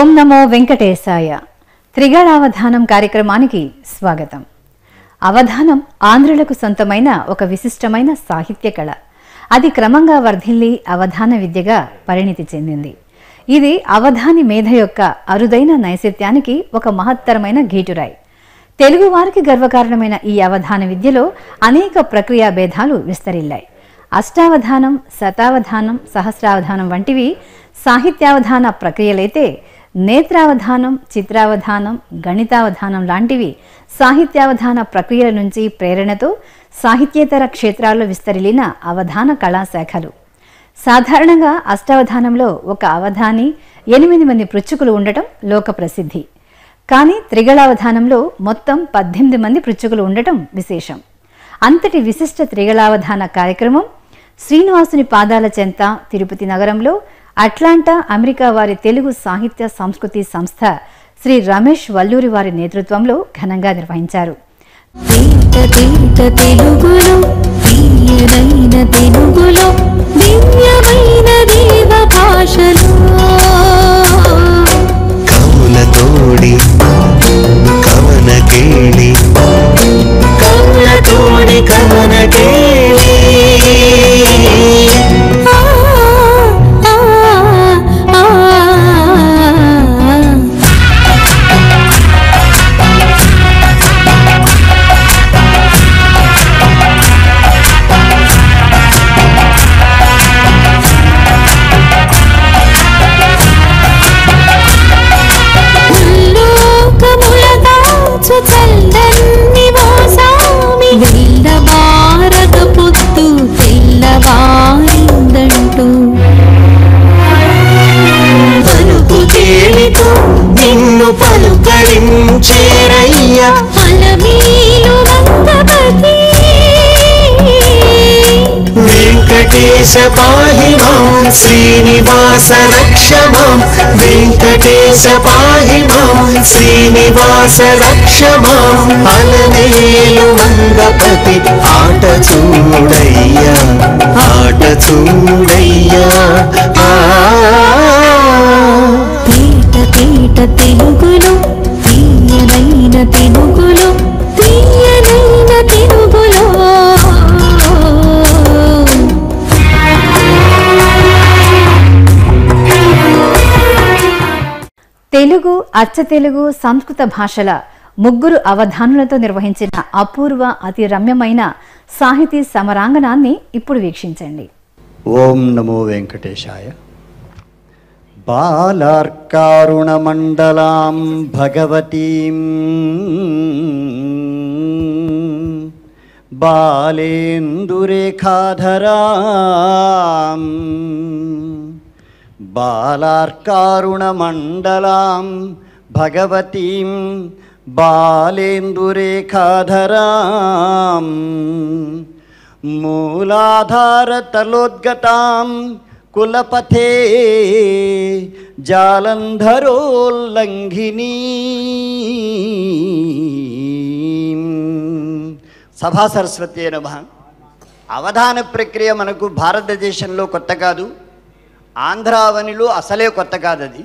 ఓం నమో వెంకటేశాయ. త్రిగళావధానం కార్యక్రమానికి స్వాగతం. అవధానం ఆంధ్రులకు సొంతమైన ఒక విశిష్టమైన సాహిత్య కళ. అది క్రమంగా వర్ధిల్లి అవధాన విద్యగా పరిణితి చెందింది. ఇది అవధాని మేధ యొక్క అరుదైన నైశత్యానికి ఒక మహత్తరమైన గీటురాయి. తెలుగు వారికి గర్వకారణమైన ఈ అవధాన విద్యలో అనేక ప్రక్రియా భేదాలు విస్తరిల్లాయి. అష్టావధానం, శతావధానం, సహస్రావధానం వంటివి సాహిత్యావధాన ప్రక్రియలైతే నేత్రావధానం, చిత్రావధానం, గణితావధానం లాంటివి సాహిత్యావధాన ప్రక్రియల నుంచి ప్రేరణతో సాహిత్యేతర క్షేత్రాల్లో విస్తరిల్లిన అవధాన కళాశాఖలు. సాధారణంగా అష్టావధానంలో ఒక అవధాని, 8 మంది పృచ్ఛకులు ఉండటం లోక ప్రసిద్ధి. కానీ త్రిగళావధానంలో మొత్తం 18 మంది పృచ్ఛకులు ఉండటం విశేషం. అంతటి విశిష్ట త్రిగళావధాన కార్యక్రమం శ్రీనివాసుని పాదాల చెంత తిరుపతి నగరంలో అట్లాంటా అమెరికా వారి తెలుగు సాహిత్య సంస్కృతి సంస్థ శ్రీ రమేష్ వల్లూరి వారి నేతృత్వంలో ఘనంగా నిర్వహించారు. వెంకటేశ పాహి మాం శ్రీనివాస రక్ష మాం, వెంకటేశ పాహి మాం శ్రీనివాస రక్ష మాం. అలమేలు మంగపతి ఆట చూడయ్యా, ఆట చూడయ్యా. తేట తేట తెలుగులో తీయనైన తెలుగులో, తీయనైన తెలుగులో. తెలుగు, అచ్చ తెలుగు, సంస్కృత భాషల 3 అవధానులతో నిర్వహించిన అపూర్వ అతి రమ్యమైన సాహితీ సమరాంగణాన్ని ఇప్పుడు వీక్షించండి. ఓం నమో వెంకటేశాయ. బాలార్కారుణమండలాం భగవతీం బాలేందురేఖాధరాం, బాలార్కారుణమండలాం భగవతీం బాలేందురేఖాధరాం, మూలాధారతలోద్గతాం కులపథే జాలంధరోల్లంఘినీ. సభా సరస్వతి నమః. అవధాన ప్రక్రియ మనకు భారతదేశంలో కొత్త కాదు, ఆంధ్రావనిలో అసలే కొత్త కాదు. అది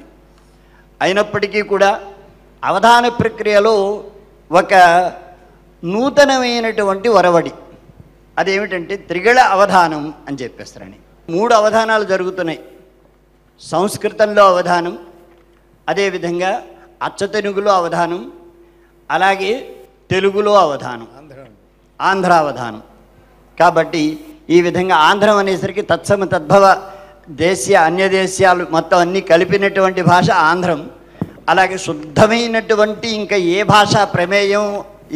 అయినప్పటికీ కూడా అవధాన ప్రక్రియలో ఒక నూతనమైనటువంటి ఒరవడి. అదేమిటంటే త్రిగళ అవధానం అని చెప్పేస్తారని. 3 అవధానాలు జరుగుతున్నాయి. సంస్కృతంలో అవధానం, అదేవిధంగా అచ్చతెనుగులో అవధానం, అలాగే తెలుగులో అవధానం, ఆంధ్రావధానం. కాబట్టి ఈ విధంగా ఆంధ్రం అనేసరికి తత్సమ తద్భవ దేశీయ అన్యదేశాలు మొత్తం అన్నీ కలిపినటువంటి భాష ఆంధ్రం. అలాగే శుద్ధమైనటువంటి ఇంకా ఏ భాషా ప్రమేయం,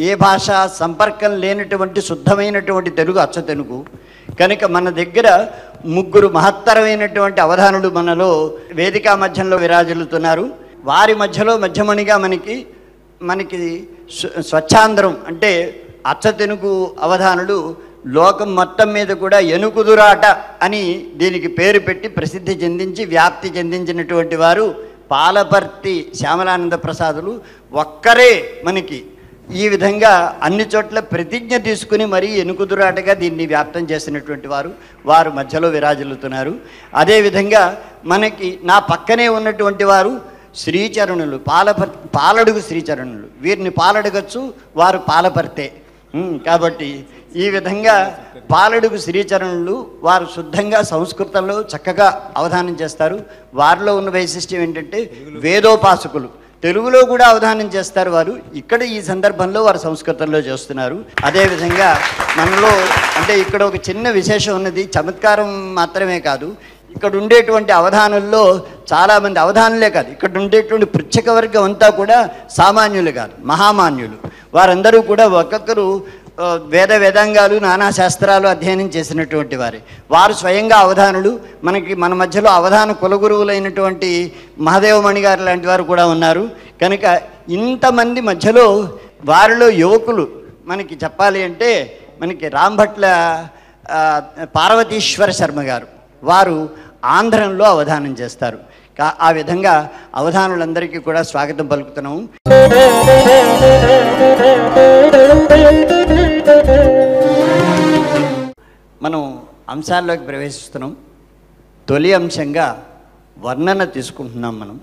ఏ భాషా సంపర్కం లేనటువంటి శుద్ధమైనటువంటి తెలుగు అచ్చ తెలుగు. కనుక మన దగ్గర 3 మహత్తరమైనటువంటి అవధానులు మనలో వేదికా మధ్యంలో విరాజిల్లుతున్నారు. వారి మధ్యలో మధ్యమణిగా మనకి స్వచ్ఛాంధ్రం అంటే అచ్చ తెలుగు అవధానులు లోకం మొత్తం మీద కూడా ఎనుకుదురాట అని దీనికి పేరు పెట్టి ప్రసిద్ధి చెందించి వ్యాప్తి చెందించినటువంటి వారు పాలపర్తి శ్యామలానంద ప్రసాదులు ఒక్కరే మనకి ఈ విధంగా అన్ని చోట్ల ప్రతిజ్ఞ తీసుకుని మరీ ఎనుకుదురాటగా దీన్ని వ్యాప్తం చేసినటువంటి వారు మధ్యలో విరాజిల్లుతున్నారు. అదేవిధంగా మనకి నా పక్కనే ఉన్నటువంటి వారు శ్రీచరణులు పాలడుగు శ్రీచరణులు, వీరిని పాలడగచ్చు, వారు పాలపర్తే. కాబట్టి ఈ విధంగా పాలడుగు శ్రీచరణులు వారు శుద్ధంగా సంస్కృతంలో చక్కగా అవధానం చేస్తారు. వారిలో ఉన్న వైశిష్ట్యం ఏంటంటే వేదోపాసకులు, తెలుగులో కూడా అవధానం చేస్తారు వారు. ఇక్కడ ఈ సందర్భంలో వారు సంస్కృతంలో చేస్తున్నారు. అదేవిధంగా మనలో అంటే ఇక్కడ ఒక చిన్న విశేషం ఉన్నది, చమత్కారం మాత్రమే కాదు, ఇక్కడ ఉండేటువంటి అవధానుల్లో చాలామంది అవధానులే కాదు, ఇక్కడ ఉండేటువంటి పృచ్ఛక వర్గం అంతా కూడా సామాన్యులు కాదు, మహామాన్యులు. వారందరూ కూడా ఒక్కొక్కరు వేదాంగాలు నానా శాస్త్రాలు అధ్యయనం చేసినటువంటి వారు స్వయంగా అవధానులు. మన మధ్యలో అవధాన కులగురువులైనటువంటి మహాదేవమణి గారు లాంటి వారు కూడా ఉన్నారు. కనుక ఇంతమంది మధ్యలో వారిలో యువకులు మనకి చెప్పాలి అంటే మనకి రాంభట్ల పార్వతీశ్వర శర్మ గారు, వారు ఆంధ్రంలో అవధానం చేస్తారు. ఆ విధంగా అవధానులందరికీ కూడా స్వాగతం పలుకుతున్నాము. మనం అంశాల్లోకి ప్రవేశిస్తున్నాం. తొలి అంశంగా వర్ణన తీసుకుంటున్నాం మనం.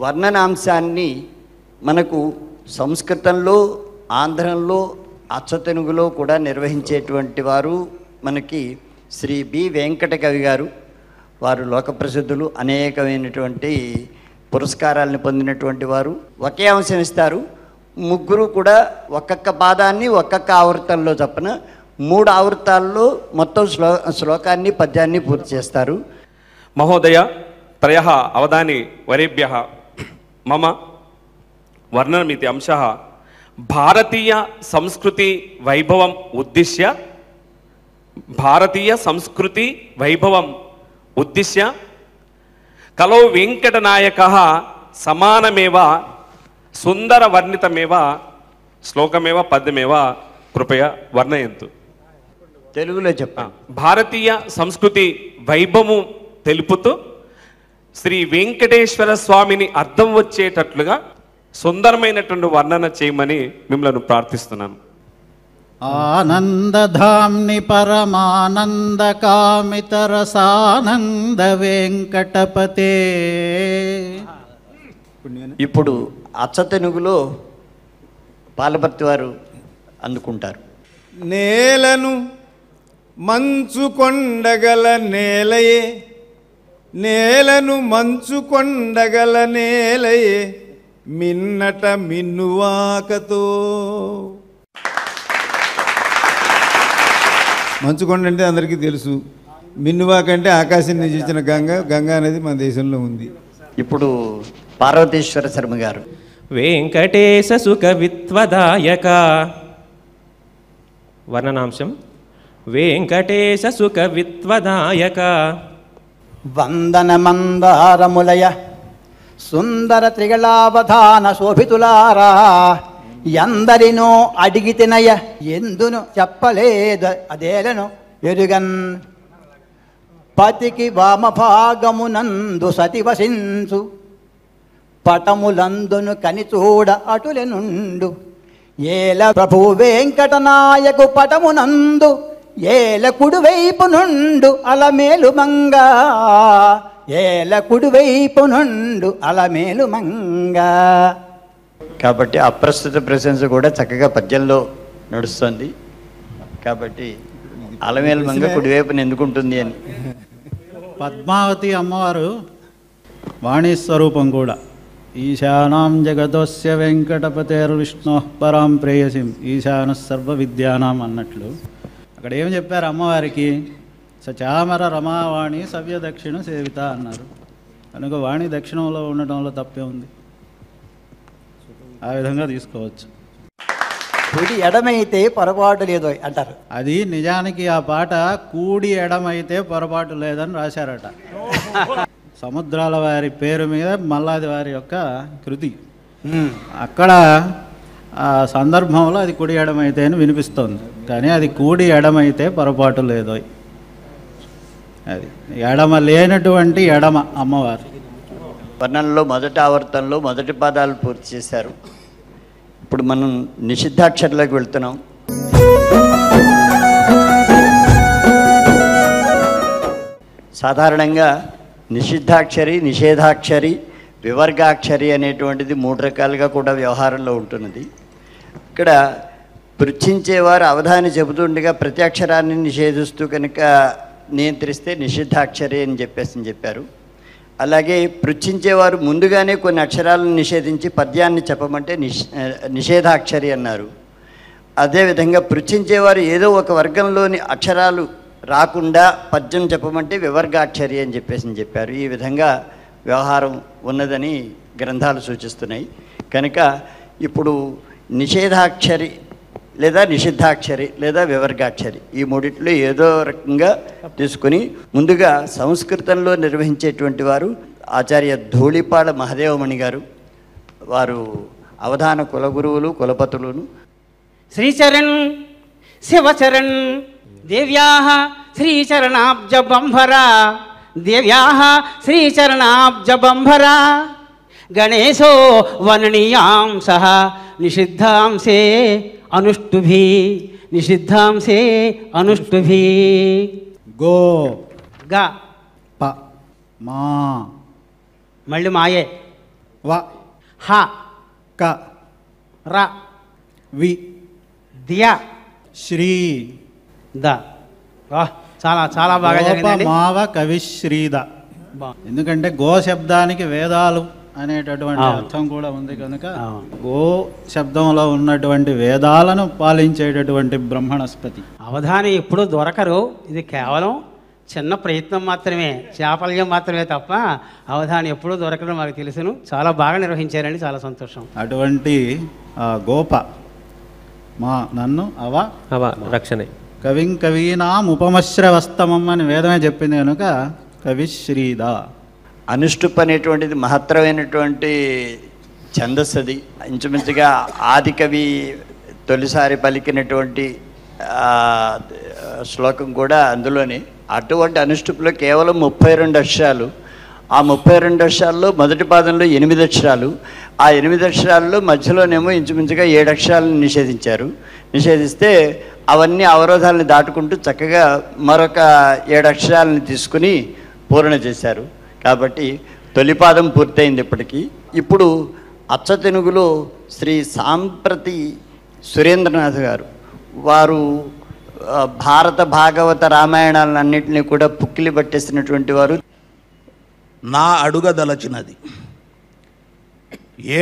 వర్ణనాంశాన్ని మనకు సంస్కృతంలో, ఆంధ్రంలో, అచ్చతెనుగులో కూడా నిర్వహించేటువంటి వారు మనకి శ్రీ బి వెంకట కవి గారు. వారు లోకప్రసిద్ధులు, అనేకమైనటువంటి పురస్కారాలను పొందినటువంటి వారు. ఒకే అంశం ఇస్తారు, ముగ్గురు కూడా ఒక్కొక్క పాదాన్ని ఒక్కొక్క ఆవృత్తంలో చొప్పున 3 ఆవృత్తాల్లో మొత్తం శ్లోకాన్ని పద్యాన్ని పూర్తి చేస్తారు. మహోదయ త్రయః అవధాని వరేభ్యః మమ వర్ణనమితి అంశః భారతీయ సంస్కృతి వైభవం ఉద్దిశ్య కలౌ వెంకటనాయకః సమానమేవ సుందరవర్ణితమేవ శ్లోకమేవ పద్యమేవ కృపయ వర్ణయంతు. తెలుగులో చెప్పండి. భారతీయ సంస్కృతి వైభవం తెలుపుతూ శ్రీ వెంకటేశ్వర స్వామిని అర్థం వచ్చేటట్లుగా సుందరమైనటువంటి వర్ణన చేయమని మిమ్మల్ని ప్రార్థిస్తున్నాను. ఆనందధామ్ని పరమానందకామితరసానంద వెంకటపతే. ఇప్పుడు అచ్చతెనుగులో పాలపర్తి వారు అందుకుంటారు. నేలను మంచు కొండగల నేలయే, నేలను మంచు కొండగల నేలయే మిన్నట మిన్నువాకతో. మంచుకొండ అంటే అందరికీ తెలుసు, మిన్నువాక అంటే ఆకాశం నుంచి ఇచ్చిన గంగా అనేది మన దేశంలో ఉంది. ఇప్పుడు పార్వతీశ్వర శర్మ గారు. వెంకటేశ సుఖ విత్వదాయక. వర్ణనాంశం వెంకటేశ సుఖ విత్వదాయక. వందన మందారములయ సుందర త్రిగళావధాన శోభితులారా, ఎందరినో అడిగితినయ ఎందును చెప్పలేదు అదేలను ఎరుగన్. పతికి వామభాగమునందు సతివసించు పటములందును కనిచూడ అటులెనుండు. ఏల ప్రభు వెంకటనాయకు పటమునందు ఏల కుడివైపు నుండు అలమేలు మంగా, ఏల కుడివైపు నుండు అలమేలు మంగా. కాబట్టి అప్రస్తుత ప్రశంస కూడా చక్కగా పద్యంలో నడుస్తుంది. కాబట్టి అలమేలు మంగ కుడివైపున ఎందుకుంటుంది అని. పద్మావతి అమ్మవారు వాణి స్వరూపం కూడా. ఈశానాం జగదోస్య వెంకటపతేర్విష్ణు పరాం ప్రేయసిం ఈశాన సర్వ విద్యానాం అన్నట్లు అక్కడ ఏం చెప్పారు అమ్మవారికి? సచామర రమావాణి సవ్య దక్షిణ సేవిత అన్నారు. కనుక వాణి దక్షిణంలో ఉండటంలో తప్పే ఉంది. ఆ విధంగా తీసుకోవచ్చు. కుడి ఎడమైతే పొరపాటు లేదో అంటారు. అది నిజానికి ఆ పాట కూడి ఎడమైతే పొరపాటు లేదని రాశారట. సముద్రాల వారి పేరు మీద మల్లాది వారి యొక్క కృతి. అక్కడ ఆ సందర్భంలో అది కుడి ఎడమైతే అని వినిపిస్తోంది, కానీ అది కూడి ఎడమైతే పొరపాటు లేదో. అది ఎడమ లేనటువంటి ఎడమ అమ్మవారు. వర్ణనలో మొదటి ఆవర్తనలో మొదటి పాదాలు పూర్తి చేశారు. ఇప్పుడు మనం నిషిద్ధాక్షరాలకు వెళ్తున్నాం. సాధారణంగా నిషిద్ధాక్షరి, నిషేధాక్షరి, వివర్గాక్షరి అనేటువంటిది 3 రకాలుగా కూడా వ్యవహారంలో ఉంటున్నది. ఇక్కడ పృచ్ఛించేవారు అవధాని చెబుతుండగా ప్రతి అక్షరాన్ని నిషేధిస్తూ కనుక నియంత్రిస్తే నిషిద్ధాక్షరి అని చెప్పారు. అలాగే పృచ్ఛించేవారు ముందుగానే కొన్ని అక్షరాలను నిషేధించి పద్యాన్ని చెప్పమంటే నిషేధాక్షరి అన్నారు. అదేవిధంగా పృచ్ఛించేవారు ఏదో ఒక వర్గంలోని అక్షరాలు రాకుండా పద్యం చెప్పమంటే వివర్గాక్షరి అని చెప్పారు. ఈ విధంగా వ్యవహారం ఉన్నదని గ్రంథాలు సూచిస్తున్నాయి. కనుక ఇప్పుడు నిషేధాక్షరి లేదా నిషిద్ధాక్షరి లేదా వివర్గాక్షరి ఈ మూడిట్లో ఏదో రకంగా తీసుకుని ముందుగా సంస్కృతంలో నిర్వహించేటువంటి వారు ఆచార్య ధూళిపాళ మహదేవమణి గారు. వారు అవధాన కులగురువులు, కులపతులును. శ్రీచరణ్ శివచరణ్ దేవ్యాః శ్రీచరణాబ్జబంభరా దేవ్యాః శ్రీచరణాబ్జబంభరా గణేశో వననీయాంసః నిషిద్ధాంసే అనుష్టుభి నిషిద్ధాంసే అనుష్టుభి. గో గా ప మా మళ్ళీ మాయే వ హ క ర వి దియ శ్రీ ద. చాలా చాలా బాగా జరిగిందండి. మావ కవిశ్రీద. ఎందుకంటే గో శబ్దానికి వేదాలు అనేటటువంటి అర్థం కూడా ఉంది కనుక గో శబ్దంలో ఉన్నటువంటి వేదాలను పాలించేటటువంటి బ్రహ్మణస్పతి. అవధాని ఎప్పుడూ దొరకరు. ఇది కేవలం చిన్న ప్రయత్నం మాత్రమే, చాపల్యం మాత్రమే తప్ప అవధాని ఎప్పుడూ దొరకడం మాకు తెలుసును. చాలా బాగా నిర్వహించారండి, చాలా సంతోషం. అటువంటి గోప మా నన్ను అవ రక్షణే కవిం కవీనాం ఉపమశ్రవస్తమం అని వేదమే చెప్పింది కనుక కవిశ్రీద. అనుష్టుప్ అనేటువంటిది మహత్తరమైనటువంటి ఛందస్సది. ఇంచుమించుగా ఆదికవి తొలిసారి పలికినటువంటి శ్లోకం కూడా అందులోనే. అటువంటి అనుష్టుప్లో కేవలం 32 అక్షరాలు. ఆ 32 అక్షరాల్లో మొదటి పాదంలో 8 అక్షరాలు. ఆ 8 అక్షరాల్లో మధ్యలోనేమో ఇంచుమించుగా 7 అక్షరాలను నిషేధిస్తే అవన్నీ అవరోధాలను దాటుకుంటూ చక్కగా మరొక 7 అక్షరాలను తీసుకుని పూర్ణ చేశారు. కాబట్టి తొలిపాదం పూర్తయింది ఇప్పటికీ. ఇప్పుడు అచ్చతెనుగులో శ్రీ సాంప్రతి సురేంద్రనాథ్ గారు వారు భారత భాగవత రామాయణాలన్నింటినీ కూడా పుక్కిలి పట్టేసినటువంటి వారు. నా అడుగదలచినది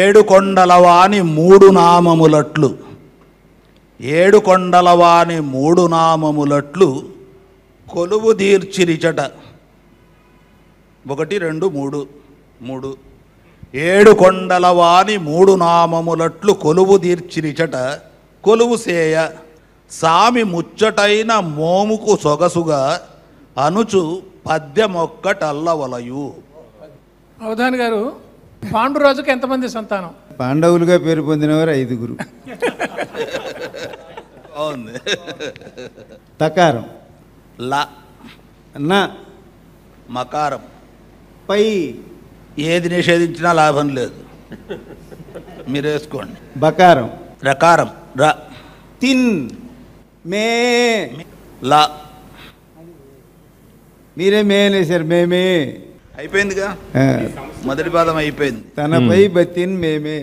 7 కొండలవాని 3 నామములట్లు 7 కొండలవాని 3 నామములట్లు కొలువు దీర్చిరిచట 1 2 3 3 7 కొండలవాని 3 నామములట్లు కొలువు దీర్చిరిచట కొలువు సేయ సామి ముచ్చటైన మోముకు సొగసుగా అనుచు పద్యమొక్కటల్లవలయు. అవధాని గారు, పాండురాజుకు ఎంతమంది సంతానం? పాండవులుగా పేరు పొందినవారు 5. అవును. తకారం ల నా మకారం పై ఏది నిషేధించినా లాభం లేదు, మీరు వేసుకోండి. బకారం రకారం ర తిన్ మే ల మీరే మేనేసారు మేమే అయిపోయిందిగా, మొదటి పాదం అయిపోయింది. తనపై బతిన్ మేమే,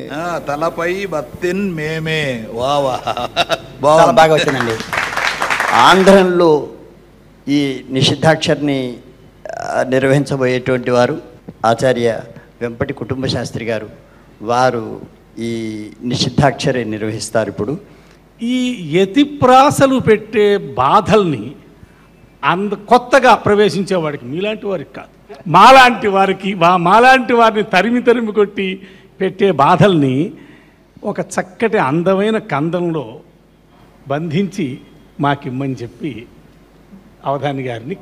తలపై బతిన్ మేమే. వావా బాగా వచ్చిందండి. ఆంధ్రంలో ఈ నిషిద్ధాక్షరిని నిర్వహించబోయేటువంటి వారు ఆచార్య వెంపటి కుటుంబ శాస్త్రి గారు. వారు ఈ నిషిద్ధాక్షరి నిర్వహిస్తారు. ఇప్పుడు ఈ యతిప్రాసలు పెట్టే బాధల్ని కొత్తగా ప్రవేశించేవాడికి, మీలాంటి వారికి కాదు, మాలాంటి వారికి, మాలాంటి వారిని తరిమి కొట్టి పెట్టే బాధల్ని ఒక చక్కటి అందమైన కందంలో బంధించి మాకిమ్మని చెప్పి అవధాని గారిని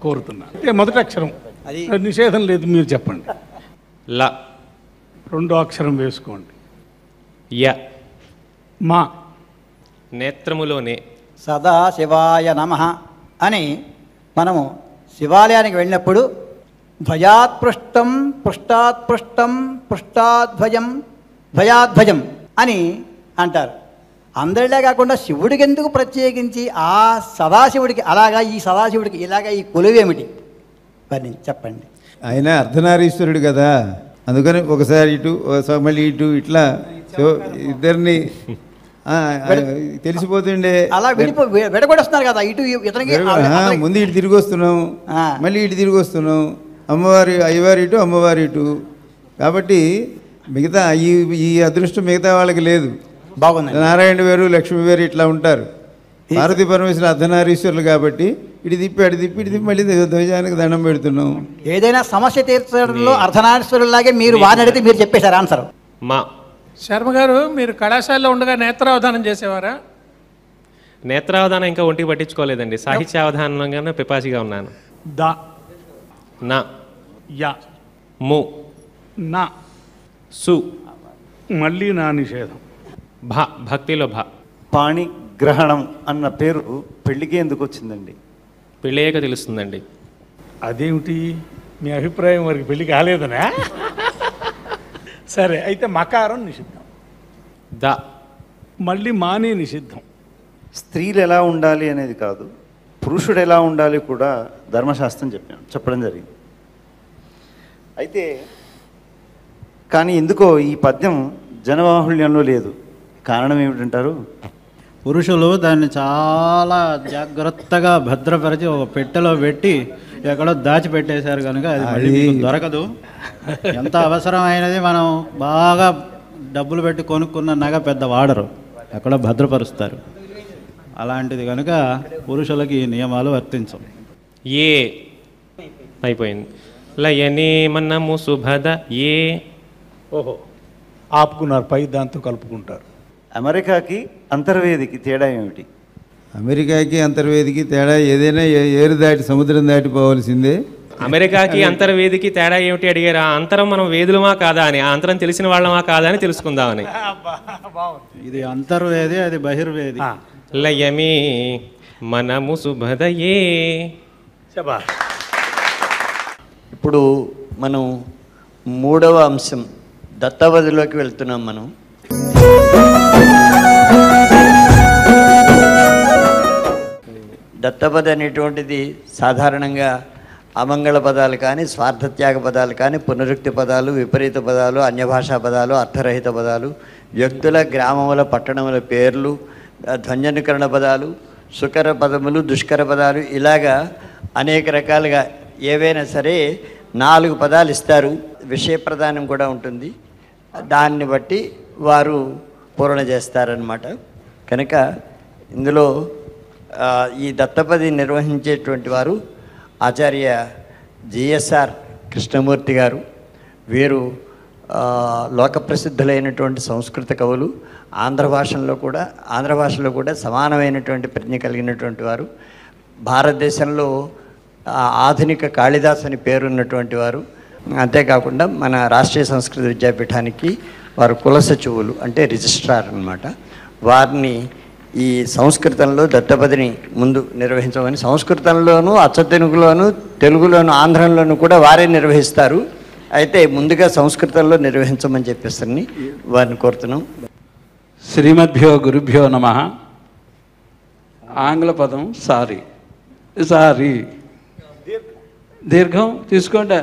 కోరుతున్నా. మొదటి అక్షరం నిషేధం లేదు, మీరు చెప్పండి. ల. రెండో అక్షరం వేసుకోండి. య. మా. నేత్రములోనే. సదా శివాయ నమః అని మనము శివాలయానికి వెళ్ళినప్పుడు భయాత్పృష్టం పృష్టాత్పృష్టం పృష్టాధ్వజం భయాధ్వజం అని అంటారు. అందరిలా కాకుండా శివుడికి ఎందుకు ప్రత్యేకించి ఆ సదాశివుడికి అలాగా, ఈ సదాశివుడికి ఇలాగా, ఈ కొలువేమిటి చెప్పండి. ఆయన అర్ధనారీశ్వరుడు కదా, అందుకని ఒకసారి ఇటు ఒకసారి మళ్ళీ ఇటు ఇట్లా ఇద్దరిని తెలిసిపోతుండే. అలా విడగొడేస్తున్నారు కదా, ఇటు ఇతనికి ముందు ఇటు తిరిగి వస్తున్నాం, మళ్ళీ ఇటు తిరిగి వస్తున్నాం, అమ్మవారి అయ్యవారి ఇటు అమ్మవారి ఇటు. కాబట్టి మిగతా ఈ అదృష్టం మిగతా వాళ్ళకి లేదు. బాగుంది. నారాయణ వేరు లక్ష్మి వేరు ఇట్లా ఉంటారు. పార్వతీ పరమేశ్వరులు అర్ధనారీశ్వరులు కాబట్టి ఇటు తిప్పి అటు తిప్పి ఇటు తిప్పి మళ్ళీ ధ్వజానికి దండం పెడుతున్నాం. ఏదైనా సమస్య తీర్చడంలో అర్ధనారీశ్వరులాగే మీరు వారిని అడిగితే మీరు చెప్పేశారు ఆన్సర్. మా శర్మ గారు, మీరు కళాశాలలో ఉండగా నేత్రావధానం చేసేవారా? నేత్రావధానం ఇంకా ఒంటికి పట్టించుకోలేదండి. సాహిత్యావధానంగానే పిపాసిగా ఉన్నాను. ద నా యా ము నా సు మళ్ళీ నా నిషేధం. భ భక్తిలో భ. పాణిగ్రహణం అన్న పేరు పెళ్లికి ఎందుకు వచ్చిందండి? పెళ్ళయ్యాక తెలుస్తుందండి. అదేమిటి మీ అభిప్రాయం? వారికి పెళ్లి కాలేదనా? సరే, అయితే మకారం నిషిద్ధం. ద మళ్ళీ మానే నిషిద్ధం. స్త్రీలు ఎలా ఉండాలి అనేది కాదు, పురుషుడు ఎలా ఉండాలి కూడా ధర్మశాస్త్రం చెప్పడం జరిగింది. అయితే కానీ ఎందుకో ఈ పద్యం జనబాహుళ్యంలో లేదు. కారణం ఏమిటంటారు? పురుషులు దాన్ని చాలా జాగ్రత్తగా భద్రపరిచి ఒక పెట్టెలో పెట్టి ఎక్కడో దాచిపెట్టేశారు కనుక అది మళ్ళీ మీకు దొరకదు. ఎంత అవసరమైనది మనం బాగా డబ్బులు పెట్టి కొనుక్కున్న నగ పెద్ద వాడరు, ఎక్కడో భద్రపరుస్తారు. అలాంటిది కనుక పురుషులకి ఈ నియమాలు వర్తించవు. ఏ అయిపోయింది. లయనే మనము సుభద ఏ. ఓహో, ఆపుకున్నారు, పై దాంతో కలుపుకుంటారు. అమెరికాకి అంతర్వేదికి తేడా ఏమిటి? అమెరికాకి అంతర్వేదికి తేడా ఏదైనా ఏరు దాటి సముద్రం దాటిపోవాల్సిందే. అమెరికాకి అంతర్వేదికి తేడా ఏమిటి అడిగారు. ఆ అంతరం మనం వేదులమా కాదా అని, ఆ అంతరం తెలిసిన వాళ్ళమా కాదా అని తెలుసుకుందామని. ఇది అంతర్వేది, అది బహిర్వేది. లయమే మనము సుభదయే. ఇప్పుడు మనం మూడవ అంశం దత్తవధిలోకి వెళ్తున్నాం. మనం దత్తపది అనేటువంటిది సాధారణంగా అమంగళ పదాలు కానీ, స్వార్థత్యాగ పదాలు కానీ, పునరుక్తి పదాలు, విపరీత పదాలు, అన్యభాషా పదాలు, అర్థరహిత పదాలు, వ్యక్తుల, గ్రామముల, పట్టణముల పేర్లు, ధ్వన్యనుకరణ పదాలు, సుకర పదములు, దుష్కర పదాలు, ఇలాగా అనేక రకాలుగా ఏవైనా సరే 4 పదాలు ఇస్తారు. విషయ ప్రధానం కూడా ఉంటుంది. దాన్ని బట్టి వారు పూరణ చేస్తారనమాట. కనుక ఇందులో ఈ దత్తపది నిర్వహించేటువంటి వారు ఆచార్య జిఎస్ఆర్ కృష్ణమూర్తి గారు. వీరు లోకప్రసిద్ధులైనటువంటి సంస్కృత కవులు. ఆంధ్ర భాషలో కూడా సమానమైనటువంటి ప్రజ్ఞ కలిగినటువంటి వారు. భారతదేశంలో ఆధునిక కాళిదాస్ అని పేరున్నటువంటి వారు. అంతేకాకుండా మన రాష్ట్రీయ సంస్కృత విద్యాపీఠానికి వారు కులసచివులు, అంటే రిజిస్ట్రార్ అన్నమాట. వారిని ఈ సంస్కృతంలో దత్తపదిని ముందు నిర్వహించమని, సంస్కృతంలోనూ, అచ్చతెనుగులోను, తెలుగులోను, ఆంధ్రంలోనూ కూడా వారే నిర్వహిస్తారు. అయితే ముందుగా సంస్కృతంలో నిర్వహించమని చెప్పేసి వారిని కోరుతున్నాం. శ్రీమద్భ్యో గురుభ్యో నమః. ఆంగ్ల పదం సారీ. సారీ దీర్ఘం తీసుకోండి.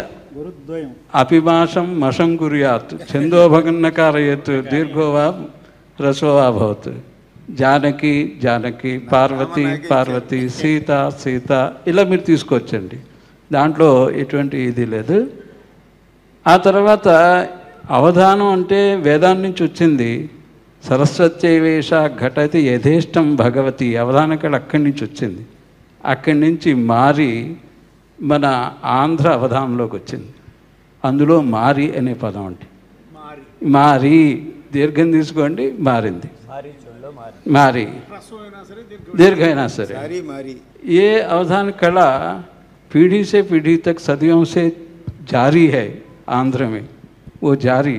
అపిభాషం మషం కుర్యాత్ ఛందోభగన్నకారయత్ దీర్ఘోవా రసోవా భవత్. జానకి జానకి, పార్వతి పార్వతి, సీత సీత, ఇలా మీరు తీసుకొచ్చండి. దాంట్లో ఎటువంటి ఇది లేదు. ఆ తర్వాత అవధానం అంటే వేదాన్ని నుంచి వచ్చింది. సరస్వత్యవేష ఘటతి యథేష్టం భగవతి, అవధానకాడు అక్కడి నుంచి వచ్చింది. అక్కడి నుంచి మారి మన ఆంధ్ర అవధానంలోకి వచ్చింది. అందులో మారి అనే పదం అంటే మారి, దీర్ఘం తీసుకోండి, మారింది. मारी दीर्घ सर ये अवधान कला पीढ़ी से पीढ़ी तक सदियों से जारी है आंध्र में. वो जारी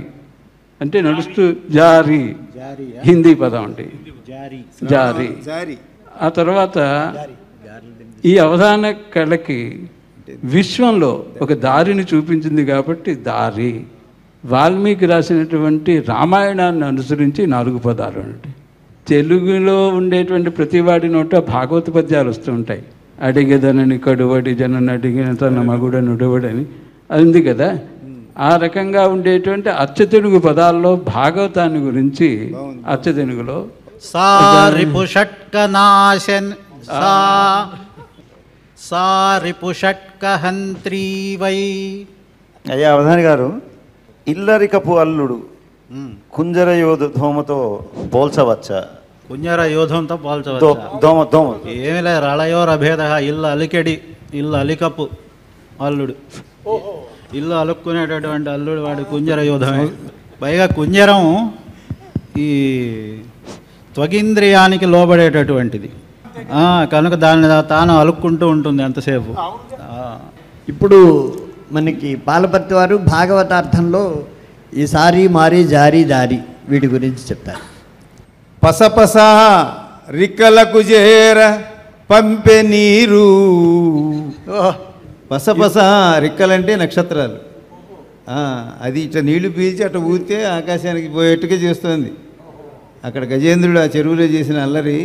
అంటే నడుస్తూ జారీ హిందీ పదం అండి జారీ. ఆ తర్వాత ఈ అవధాన కళకి విశ్వంలో ఒక దారిని చూపించింది కాబట్టి దారి. వాల్మీకి రాసినటువంటి రామాయణాన్ని అనుసరించి 4 పదాలు అండి. తెలుగులో ఉండేటువంటి ప్రతి వాడి నోట భాగవత పద్యాలు వస్తూ ఉంటాయి. అడిగేదనని కడువడి జనని అడిగిన తన మగుడ నుడవడని అది ఉంది కదా. ఆ రకంగా ఉండేటువంటి అచ్చతెనుగు పదాల్లో భాగవతాన్ని గురించి అచ్చతెనుగులో సారిపుషట్కనాశన్ సారిపుషట్కహంత్రీ వై. అయ్యా అవధాని గారు, ఇల్లరికపు అల్లుడు కుంజర యోధ ధోమతో పోల్చవచ్చా? కుంజర యోధంతో పోల్చవచ్చా? దోమ ఏమి లేదు, రళయోర్ అభేద. ఇల్లు అలికెడి, ఇల్లు అలికపు అల్లుడు, ఇల్లు అలుక్కునేటటువంటి అల్లుడు వాడు కుంజర యోధమే. పైగా కుంజరం ఈ త్వగింద్రియానికి లోబడేటటువంటిది కనుక దాన్ని తాను అలుక్కుంటూ ఉంటుంది ఎంతసేపు. ఇప్పుడు మనకి పాలపర్తి వారు భాగవతార్థంలో ఈ సారీ మారి జారీ దారి వీటి గురించి చెప్తారు. పసపస రిక్కలకు చేర పంపె నీరు. పసపస రిక్కలంటే నక్షత్రాలు. అది ఇట్లా నీళ్లు పీల్చి అట్లా ఊరితే ఆకాశానికి పోయేట్టుగా చేస్తుంది. అక్కడ గజేంద్రుడు ఆ చెరువులో చేసిన అల్లరి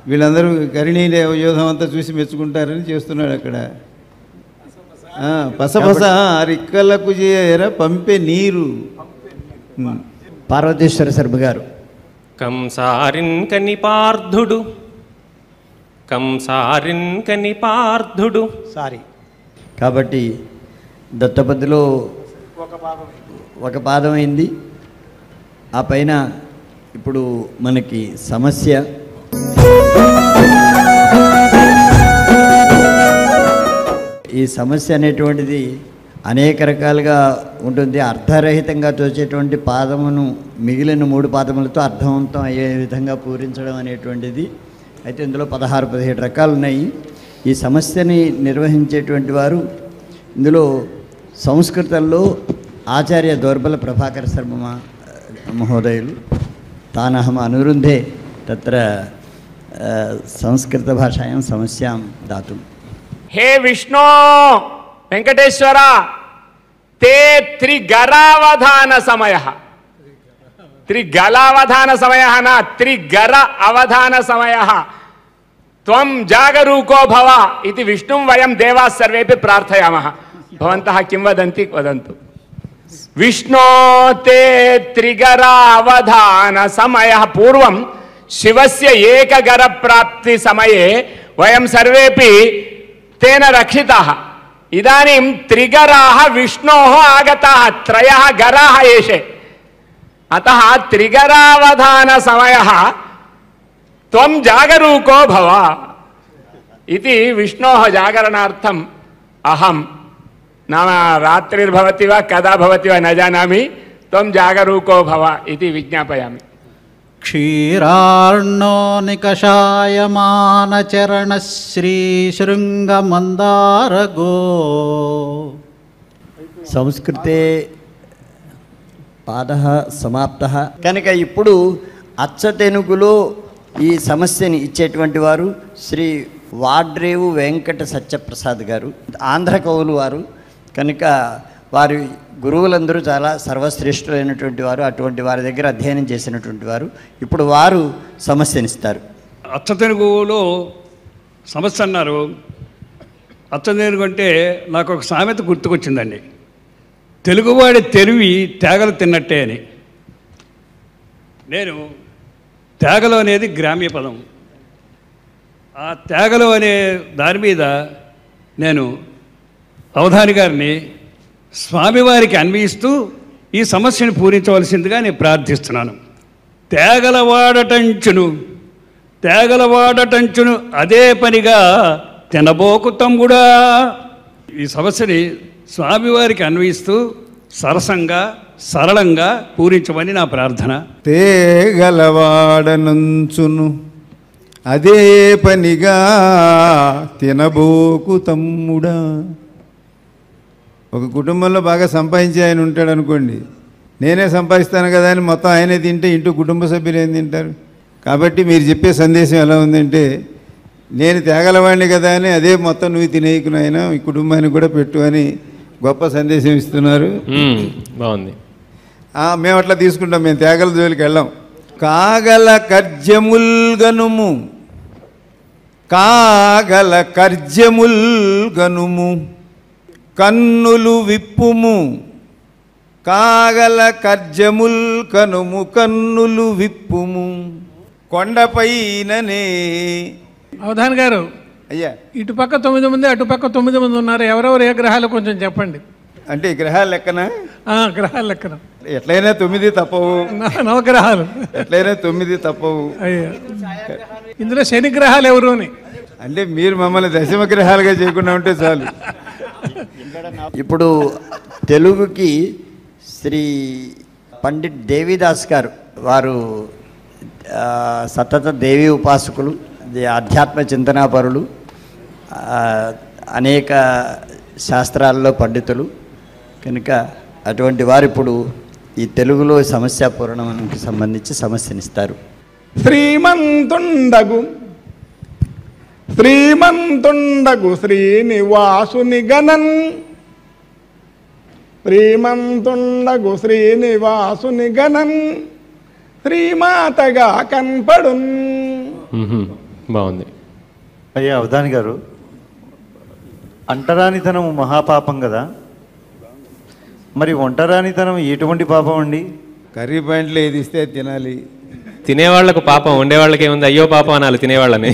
వీళ్ళందరూ కరిణీల యోధం అంతా చూసి మెచ్చుకుంటారని చేస్తున్నాడు అక్కడ. పసపస రిక్కలకు చేర పంపె నీరు. పార్వతీశ్వర శర్మ గారు. కంసారిన్ కనిపార్థుడు, కంసారిన్ కనిపార్థుడు. సారీ. కాబట్టి దత్తపదిలో ఒక పాదం అయింది. ఆ పైన ఇప్పుడు మనకి సమస్య. ఈ సమస్య అనేటువంటిది అనేక రకాలుగా ఉంటుంది. అర్థరహితంగా తోచేటువంటి పాదమును మిగిలిన 3 పాదములతో అర్థవంతం అయ్యే విధంగా పూరించడం అనేటువంటిది. అయితే ఇందులో 16-17 రకాలు ఉన్నాయి. ఈ సమస్యని నిర్వహించేటువంటి వారు ఇందులో సంస్కృతంలో ఆచార్య దౌర్బల ప్రభాకర శర్మ మహోదయులు. తానహం అనురుంధే తత్ర సంస్కృత భాషాయాం సమస్యాం దాతుం. हे विष्णु वेंकटेश्वर ते त्रिगरावधान समयः, त्रिगलावधान समयः न त्रिगर अवधान समयः. त्वं जागरूको भव इति विष्णुं वयं देवाः सर्वेपि प्रार्थयामः. भवन्तः किं वदन्ति वदन्तु. विष्णो ते त्रिगरावधान समयः. पूर्वं शिवस्य एकगर प्राप्ति समये वयं सर्वेपि तेन रक्षिताः. इदानीं त्रिगराः विष्णोः आगताः, 3 गराः एषे. अतः त्रिगरावधान समयः त्वं जागरूको भव इति विष्णोः जागरणार्थम् अहं नाम रात्रिर्भवति वा कदा भवति वा न जानामि, त्वं जागरूको भव इति विज्ञापयामि. क्षीरार्णो निकषायमानचरणः श्रीशृङ्गमन्दारगो. సంస్కృతే పాదః సమాప్తః. కనుక ఇప్పుడు అచ్చతెనుగులో ఈ సమస్యని ఇచ్చేటువంటి వారు శ్రీ వాడ్రేవు వెంకట సత్యప్రసాద్ గారు, ఆంధ్ర కవులు వారు. కనుక వారి గురువులందరూ చాలా సర్వశ్రేష్ఠులైనటువంటి వారు. అటువంటి వారి దగ్గర అధ్యయనం చేసినటువంటి వారు. ఇప్పుడు వారు సమస్యనిస్తారు. అచ్చతెనుగులో సమస్య అన్నారు. అచ్చతెనుగు అంటే నాకు ఒక సామెత గుర్తుకొచ్చిందండి. తెలుగువాడి తెలివి తేగలు తిన్నట్టే అని. నేను తేగలు అనేది గ్రామ్య పదం. ఆ తేగలు అనే దాని మీద నేను అవధాని గారిని స్వామివారికి అన్వయిస్తూ ఈ సమస్యను పూరించవలసిందిగా నేను ప్రార్థిస్తున్నాను. తేగలవాడటంచును అదే పనిగా తినబోకు తమ్ముడా. ఈ సమస్యని స్వామివారికి అన్వయిస్తూ సరసంగా సరళంగా పూరించమని నా ప్రార్థన. తేగలవాడనంచును అదే పనిగా తినబోకు తమ్ముడా. ఒక కుటుంబంలో బాగా సంపాదించి ఆయన ఉంటాడు అనుకోండి, నేనే సంపాదిస్తాను కదా అని మొత్తం ఆయనే తింటే ఇంటూ కుటుంబ సభ్యులు ఏం తింటారు? కాబట్టి మీరు చెప్పే సందేశం ఎలా ఉందంటే, నేను తేగలవాడిని కదా అని అదే మొత్తం నువ్వు తినేయకునైనా ఈ కుటుంబానికి కూడా పెట్టు అని గొప్ప సందేశం ఇస్తున్నారు. బాగుంది. మేము అట్లా తీసుకుంటాం, మేము తేగల జోలికి వెళ్ళాం. కాగల కర్జముల్గనుము కాగల కర్జముల్ గనుము కన్నులు విప్పుము. కాగల కర్జముల్ కనుము కన్నులు విప్పుము. కొండపైననే. అవధాన్ గారు, అయ్యా, ఇటుపక్క 9 మంది అటుపక్క 9 మంది ఉన్నారు. ఎవరెవరు ఏ గ్రహాలు కొంచెం చెప్పండి. అంటే గ్రహాలు లెక్కన? గ్రహాలు లెక్కన ఎట్లయినా 9 తప్పవు. నవగ్రహాలు ఎట్లయినా 9 తప్పవు. అయ్యా, ఇందులో శని గ్రహాలు ఎవరు అని? అంటే మీరు మమ్మల్ని దశమ గ్రహాలుగా చేయకుండా ఉంటే చాలు. ఇప్పుడు తెలుగుకి శ్రీ పండిట్ దేవిదాస్ గారు, వారు సతత దేవి ఉపాసకులు, ఆధ్యాత్మ చింతనాపరులు, అనేక శాస్త్రాల్లో పండితులు కనుక అటువంటి వారు ఇప్పుడు ఈ తెలుగులో సమస్య పూరణానికి సంబంధించి సమస్యనిస్తారు. శ్రీమంతుండగు శ్రీనివాసుని గణన్. శ్రీమంతుండగు శ్రీనివాసుని గణన్ శ్రీమాతగా కనపడున్. బాగుంది. అయ్యా అవధాని గారు, అంటరానితనం మహాపాపం కదా, మరి ఒంటరానితనం ఎటువంటి పాపం అండి? కర్రీ పాయింట్లు ఏది ఇస్తే తినాలి. తినేవాళ్లకు పాపం, ఉండేవాళ్ళకి ఏముంది అయ్యో పాపం అనాలి తినేవాళ్ళని.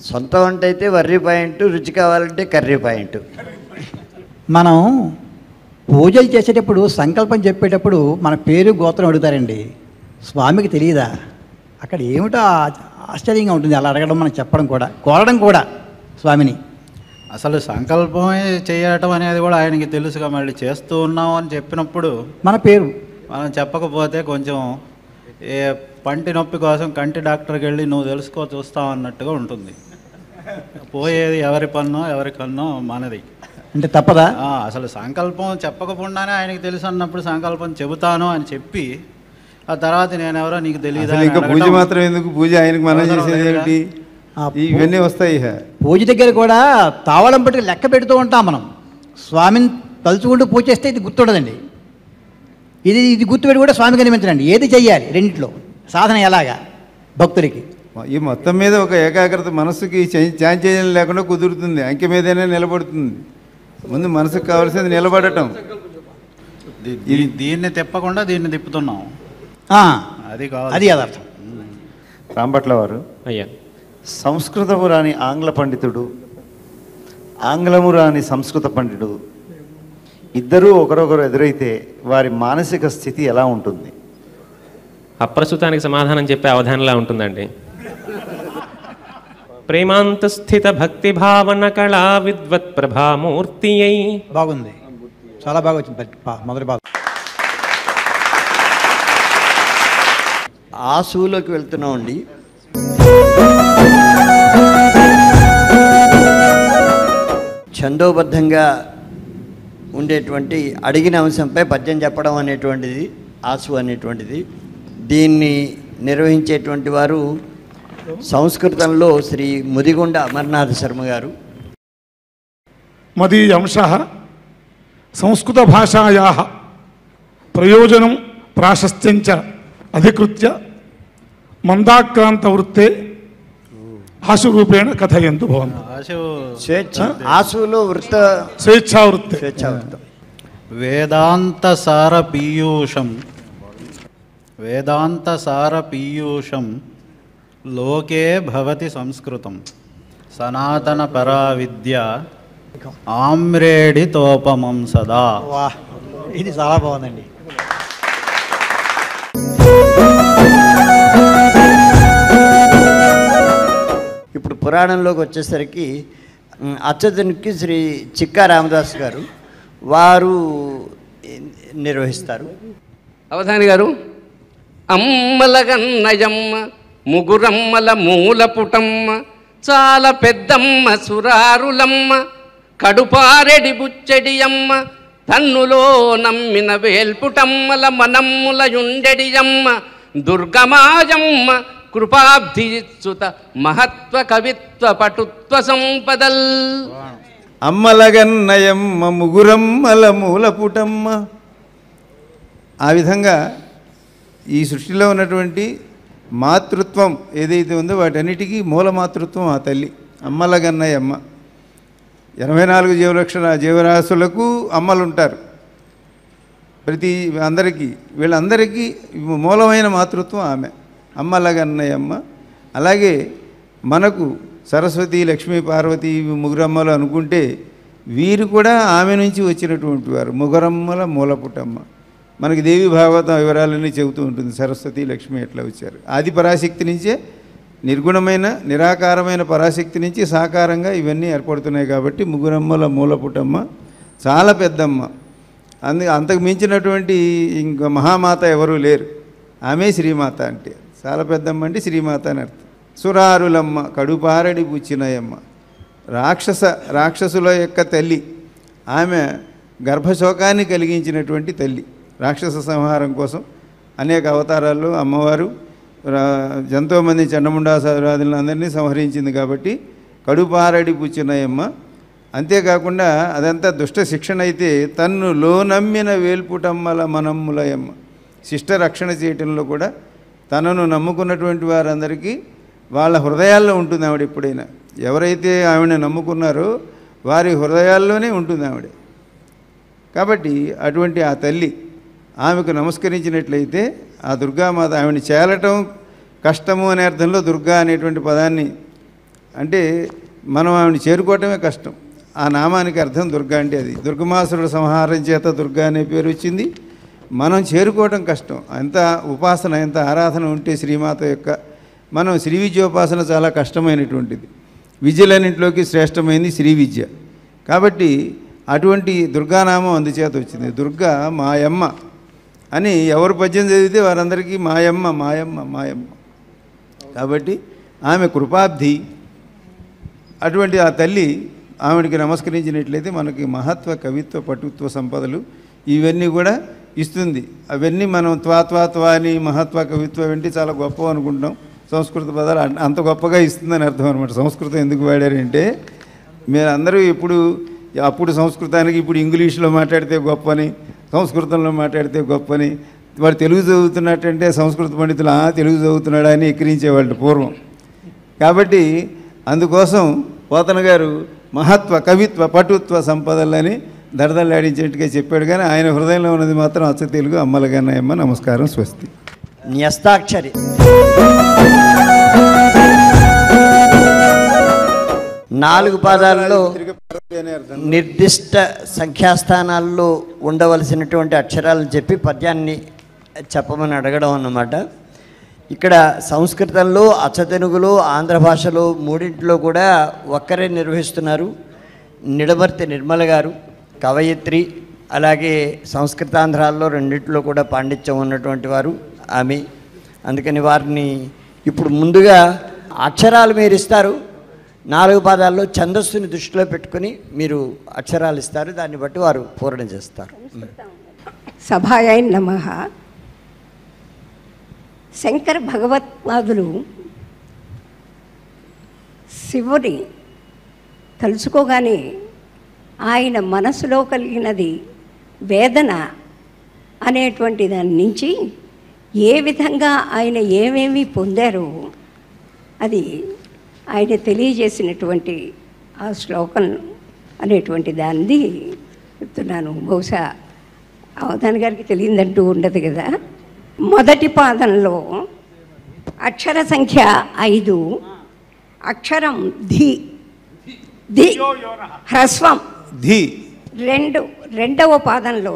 సొంత వంట అయితే వర్రీ పాయింట్, రుచి కావాలంటే కర్రీ పాయింట్. మనం పూజలు చేసేటప్పుడు సంకల్పం చెప్పేటప్పుడు మన పేరు గోత్రం అడుగుతారండి. స్వామికి తెలియదా? అక్కడ ఏమిటో ఆశ్చర్యంగా ఉంటుంది అలా అడగడం, మనం చెప్పడం కూడా, కోరడం కూడా స్వామిని. అసలు సంకల్పమే చేయటం అనేది కూడా ఆయనకి తెలుసుగా. మళ్ళీ చేస్తూ ఉన్నాం అని చెప్పినప్పుడు మన పేరు మనం చెప్పకపోతే కొంచెం ఏ పంటి నొప్పి కోసం కంటి డాక్టర్కి వెళ్ళి నువ్వు తెలుసుకో చూస్తావు అన్నట్టుగా ఉంటుంది. పోయేది ఎవరి పన్నో ఎవరి కన్నో మనది. అంటే తప్పదా? అసలు సంకల్పం చెప్పకుండానే ఆయనకి తెలుసు అన్నప్పుడు సంకల్పం చెబుతాను అని చెప్పి ఆ తర్వాత నేనెవరో నీకు తెలియదు. ఇంకా పూజ మాత్రం ఎందుకు? పూజ ఆయనకు మనం చేసేది ఏమిటి? ఇవన్నీ వస్తాయి. పూజ దగ్గర కూడా తావళం పట్టుకు లెక్క పెడుతూ ఉంటాం మనం. స్వామిని తలుచుకుంటూ పూజ చేస్తే ఇది గుర్తుండదండి. ఇది గుర్తుపెట్టి కూడా స్వామికి అనిపించండి. ఏది చెయ్యాలి రెండిట్లో సాధన ఎలాగా భక్తులకి? ఈ మొత్తం మీద ఒక ఏకాగ్రత మనస్సుకి చాంచల్యం లేకుండా కుదురుతుంది. అంకె మీదనే నిలబడుతుంది. ముందు మనసుకు కావాల్సింది నిలబడటం. దీన్ని తిప్పకుండా దీన్ని తిప్పుతున్నాం. అది కావాలి. అది యదార్థం. రాంభట్ల వారు, అయ్యా, సంస్కృతము రాని ఆంగ్ల పండితుడు, ఆంగ్లము రాని సంస్కృత పండితుడు ఇద్దరూ ఒకరొకరు ఎదురైతే వారి మానసిక స్థితి ఎలా ఉంటుంది? అప్రస్తుతానికి సమాధానం చెప్పే అవధానంలా ఉంటుందండి. ప్రేమాంతస్థిత భక్తి భావన కళా విద్వత్ ప్రభామూర్తి అయి. బాగుంది, చాలా బాగా వచ్చింది మొదటి భాగం. ఆసువులోకి వెళ్తున్నామండి. ఛందోబద్ధంగా ఉండేటువంటి అడిగిన అంశంపై పద్యం చెప్పడం అనేటువంటిది ఆసు అనేటువంటిది. దీన్ని నిర్వహించేటువంటి వారు సంస్కృతంలో శ్రీ ముదిగొండ అమర్నాథ శర్మ గారు. మదీయ అంశః సంస్కృత భాషాయాః ప్రయోజనం ప్రాశస్త్యంచ అధికృత్య మందాక్రాంత వృత్తే ఆశురూపేణ కథయంతు భవంతు. ఆశులో వృత్త స్వేచ్ఛావృత్తే. వేదాంత సార పీయూషం వేదాంత సార పీయూషం లోకే భవతి సంస్కృతం సనాతన పరా విద్య ఆమ్రేడి తోపమం సదా. ఇది చాలా బాగుందండి. ఇప్పుడు పురాణంలోకి వచ్చేసరికి అచ్చతునికి శ్రీ చిక్కా రామదాస్ గారు వారు నిర్వహిస్తారు. అవధాని గారు, అమ్మలగన్నయమ్మ ముగురమ్మల మూలపుటమ్మ చాలా పెద్దమ్మ సురారులమ్మ కడుపారెడి బుచ్చెడియమ్మ తన్నులో నమ్మిన వేల్పుటమ్మల మనమ్ములయుండెడియమ్మ దుర్గమాజమ్మ కృపాబ్ధియుత మహత్వ కవిత్వ పటుత్వ సంపదల్. అమ్మలగన్నయమ్మ ముగురమ్మల మూలపుటమ్మ. ఆ విధంగా ఈ సృష్టిలో ఉన్నటువంటి మాతృత్వం ఏదైతే ఉందో వాటన్నిటికీ మూల మాతృత్వం ఆ తల్లి అమ్మలగన్నయ్యమ్మ. 84 జీవరాశులకు అమ్మలు ఉంటారు. ప్రతి అందరికీ వీళ్ళందరికీ మూలమైన మాతృత్వం ఆమె అమ్మలగన్నయ్యమ్మ. అలాగే మనకు సరస్వతి, లక్ష్మీ, పార్వతి ముగ్గురమ్మలు అనుకుంటే వీరు కూడా ఆమె నుంచి వచ్చినటువంటి వారు. ముగ్గురమ్మల మూలపుటమ్మ. మనకి దేవి భాగవతం వివరాలన్నీ చెబుతూ ఉంటుంది. సరస్వతి, లక్ష్మి ఎట్లా వచ్చారు. ఆది పరాశక్తి నుంచే నిర్గుణమైన నిరాకారమైన పరాశక్తి నుంచి సాకారంగా ఇవన్నీ ఏర్పడుతున్నాయి. కాబట్టి ముగ్గురమ్మల మూలపుటమ్మ చాలా పెద్దమ్మ. అంతకు మించినటువంటి ఇంకా మహామాత ఎవరూ లేరు. ఆమె శ్రీమాత. అంటే చాలా పెద్దమ్మ అంటే శ్రీమాత అని అర్థం. సురారులమ్మ, కడుపారడి పుచ్చినయమ్మ, రాక్షసుల యొక్క తల్లి. ఆమె గర్భశోకాన్ని కలిగించినటువంటి తల్లి. రాక్షస సంహారం కోసం అనేక అవతారాల్లో అమ్మవారు ఎంతోమంది చండముండాసురాదులను అందరినీ సంహరించింది. కాబట్టి కడుపారడి పుచ్చినయమ్మ. అంతేకాకుండా అదంతా దుష్ట శిక్షణ అయితే తన్ను లోనమ్మిన వేల్పుటమ్మల మనమ్ములయమ్మ. శిష్ట రక్షణ చేయటంలో కూడా తనను నమ్ముకున్నటువంటి వారందరికీ వాళ్ళ హృదయాల్లో ఉంటుంది ఆవిడ. ఎప్పుడైనా ఎవరైతే ఆవిడని నమ్ముకున్నారో వారి హృదయాల్లోనే ఉంటుంది ఆవిడ. కాబట్టి అటువంటి ఆ తల్లి ఆమెకు నమస్కరించినట్లయితే ఆ దుర్గామాత ఆవిడని చేరటం కష్టము అనే అర్థంలో దుర్గా అనేటువంటి పదాన్ని అంటే మనం ఆవిడని చేరుకోవటమే కష్టం. ఆ నామానికి అర్థం దుర్గా అంటే అది. దుర్గమాసురుడు సంహారం చేత దుర్గా అనే పేరు వచ్చింది. మనం చేరుకోవటం కష్టం. ఎంత ఉపాసన ఎంత ఆరాధన ఉంటే శ్రీమాత యొక్క మనం శ్రీ విద్యోపాసన చాలా కష్టమైనటువంటిది. విద్యలన్నింటిలోకి శ్రేష్టమైంది శ్రీ విద్య. కాబట్టి అటువంటి దుర్గానామం అందుచేత వచ్చింది. దుర్గా మాయమ్మ అని ఎవరు పద్యం చదివితే వారందరికీ మాయమ్మ మాయమ్మ మాయమ్మ. కాబట్టి ఆమె కృపాబ్ధి. అటువంటి ఆ తల్లి ఆవిడికి నమస్కరించినట్లయితే మనకి మహత్వ, కవిత్వ, పటుత్వ సంపదలు ఇవన్నీ కూడా ఇస్తుంది. అవన్నీ మనం త్వా అని మహత్వ, కవిత్వ వంటి చాలా గొప్ప అనుకుంటాం. సంస్కృత పదాలు అంత గొప్పగా ఇస్తుందని అర్థం అనమాట. సంస్కృతం ఎందుకు వాడారంటే మీరు అందరూ అప్పుడు సంస్కృతానికి ఇప్పుడు ఇంగ్లీష్లో మాట్లాడితే గొప్పని, సంస్కృతంలో మాట్లాడితే గొప్పని, వాడు తెలుగు చదువుతున్నట్టంటే సంస్కృత పండితులు తెలుగు చదువుతున్నాడా అని ఎక్కిరించేవాళ్ళు పూర్వం. కాబట్టి అందుకోసం పోతన గారు మహత్వ, కవిత్వ, పటుత్వ సంపదలని దడదల్లాడించేట్టుగా చెప్పాడు. కానీ ఆయన హృదయంలో ఉన్నది మాత్రం అచ్చ తెలుగు అమ్మలగన్నయమ్మ. నమస్కారం, స్వస్తి. న్యస్తాక్షరి 4 పాదాలలో నిర్దిష్ట సంఖ్యాస్థానాల్లో ఉండవలసినటువంటి అక్షరాలను చెప్పి పద్యాన్ని చెప్పమని అడగడం అన్నమాట. ఇక్కడ సంస్కృతంలో, అచ్చతెనుగులో, ఆంధ్ర భాషలో మూడింటిలో కూడా ఒక్కరే నిర్వహిస్తున్నారు. నిడమర్తి నిర్మల గారు కవయిత్రి, అలాగే సంస్కృతాంధ్రాల్లో రెండింటిలో కూడా పాండిత్యం ఉన్నటువంటి వారు ఆమె. అందుకని వారిని ఇప్పుడు ముందుగా అక్షరాలు మీరు ఇస్తారు. 4 పాదాల్లో ఛందస్సుని దృష్టిలో పెట్టుకుని మీరు అక్షరాలు ఇస్తారు. దాన్ని బట్టి వారు పూర్ణ చేస్తారు. సభాయై నమః. శంకర భగవత్పాదులు శివుని తలుచుకోగానే ఆయన మనసులో కలిగినది వేదన అనేటువంటి దాని నుంచి ఏ విధంగా ఆయన ఏమేమి పొందారో అది ఆయన తెలియజేసినటువంటి ఆ శ్లోకం అనేటువంటి దాన్ని చెప్తున్నాను. బహుశా అవధాని గారికి తెలియదంటూ ఉండదు కదా. మొదటి పాదంలో అక్షర సంఖ్య 5, అక్షరం ధి, ధి హ్రస్వం. ధి. రెండవ పాదంలో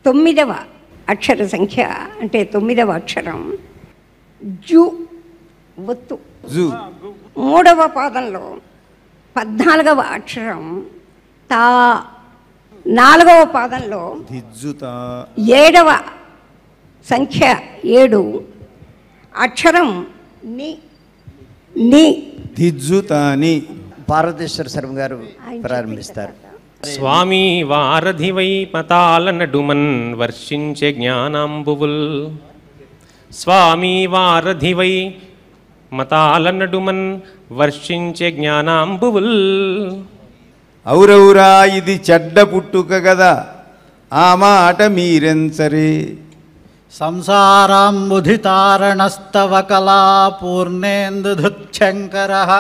9వ అక్షర సంఖ్య అంటే 9వ అక్షరం జు, ఒత్తు. మూడవ పాదంలో 14వ అక్షరం తా. 4వ పాదంలో 7వ సంఖ్య 7 అక్షరం ని. ని. దిజ్జుతాని. పార్వతేశ్వర శర్మ గారు ప్రారంభిస్తారు. స్వామి వారధివై పతాల నడుమన్ వర్షించే జ్ఞానాంబువుల్. స్వామి వారధివై మతాల నడుమన్ వర్షించే జ్ఞానాంబువుల్. ఔరౌరా ఇది చెడ్డ పుట్టుక కదా, ఆ మాట మీరెంచరే. సంసారాంబుధితారణస్తవ కళా పూర్ణేందుధుచ్చంకరః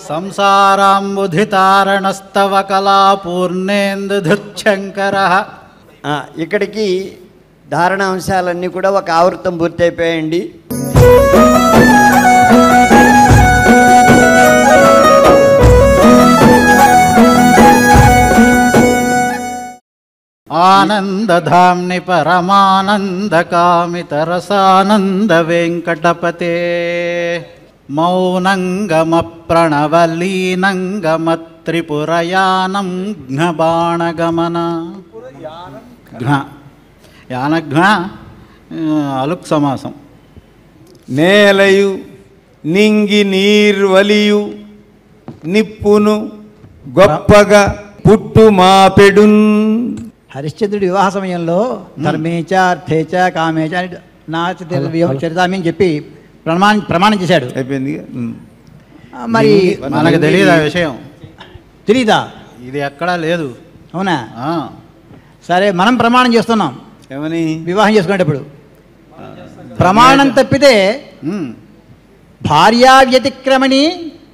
సంసారాంబుధితారణస్తవ కళా పూర్ణేందుధుచ్చంకరః. ఇక్కడికి ధారణ అంశాలన్నీ కూడా ఒక ఆవృతం పూర్తయిపోయాయండి. ఆనందధామ్ని పరమానందకామితరసానంద వెంకటపతే మౌనంగమ ప్రణవలీనంగమత్రిపురయానం ఘ్నబాణగమన. ఘ్న యానఘ్న అలుక్ సమాసం. నేలయు నింగి నీర్వలియు నిప్పును గొప్పగా పుట్టు మాపెడున్. హరిశ్చంద్రుడి వివాహ సమయంలో ధర్మేచ అర్థేచ కామేచ అని చరితామని చెప్పి ప్రమాణం చేశాడు. అయిపోయింది. మరి మనకు తెలియదు ఆ విషయం. తెలీదా? ఇది ఎక్కడా లేదు. అవునా? సరే, మనం ప్రమాణం చేస్తున్నాం ఏమని? వివాహం చేసుకునేటప్పుడు ప్రమాణం తప్పితే భార్యా వ్యతిక్రమణి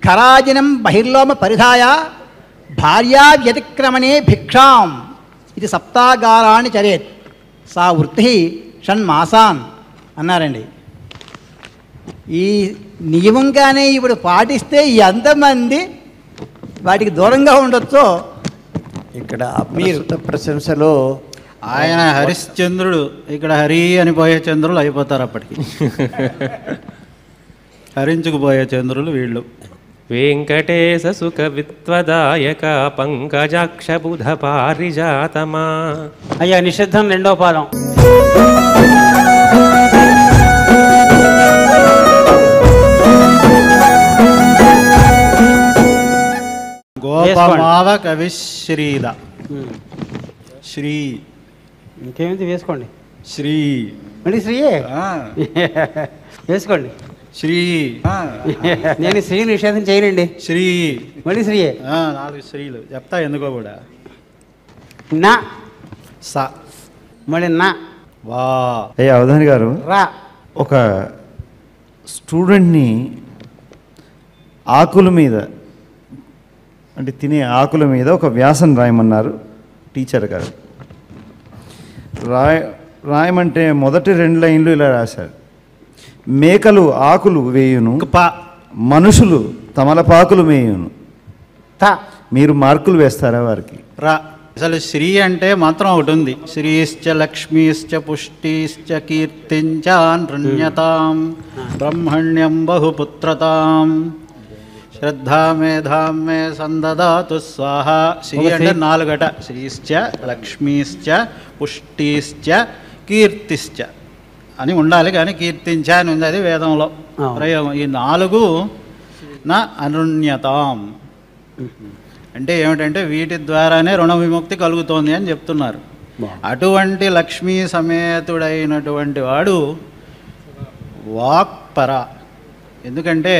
ఖరాజినం బహిర్లోమ పరిధాయ భార్యా వ్యతిక్రమణే భిక్షాం ఇది సప్తాగారాన్ని చరేత్ సా వృత్తి షణ్మాసాన్ అన్నారండి. ఈ నియమంగానే ఇప్పుడు పాటిస్తే ఎంతమంది వాటికి దూరంగా ఉండొచ్చో ఇక్కడ మీరు ప్రశంసలో ఆయన హరిశ్చంద్రుడు, ఇక్కడ హరి అని పోయే చంద్రులు అయిపోతారు అప్పటికి. హరించుకుపోయే చంద్రులు వీళ్ళు. వెంకటేశ సుఖ విత్వదాయక పంకజాక్ష బుధ పారిజాతమా. అయ్యా నిషిద్ధం రెండో పాదం. గోపమావ కవిశ్రీద. శ్రీ ఇంకేమిటి వేసుకోండి. శ్రీ మళ్ళీ శ్రీయే వేసుకోండి. శ్రీ నేను శ్రీ నిషేధం చేయనండి. శ్రీ మళ్ళీ శ్రీయే. 4 శ్రీలు చెప్తా ఎందుకో కూడా. నా స మళ్ళీ నా వా. అవధాని గారు, రా. ఒక స్టూడెంట్ని ఆకుల మీద, అంటే తినే ఆకుల మీద ఒక వ్యాసం రాయమన్నారు టీచర్ గారు. రాయమంటే మొదటి 2 లైన్లు ఇలా రాశారు: మేకలు ఆకులు వేయును, మనుషులు తమలపాకులు మేయును. మీరు మార్కులు వేస్తారా వారికి? రా. అసలు శ్రీ అంటే మాత్రం ఒకటి ఉంది. శ్రీశ్చ లక్ష్మీశ్చ పుష్టిశ్చ కీర్తించాన్రణ్యతాం బ్రహ్మణ్యం బహుపుత్రతాం శ్రద్ధా మేధాం మే సందదాతు స్వాహ. శ్రీ అంటే 4 శ్రీశ్చ లక్ష్మీశ్చ పుష్టిశ్చ కీర్తిశ్చ అని ఉండాలి, కానీ కీర్తించ అని ఉంది, అది వేదంలో ప్రయోగం. ఈ 4 నా అనుణ్యతాం అంటే ఏమిటంటే వీటి ద్వారానే రుణ విముక్తి కలుగుతోంది అని చెప్తున్నారు. అటువంటి లక్ష్మీ సమేతుడైనటువంటి వాడు వాక్పర. ఎందుకంటే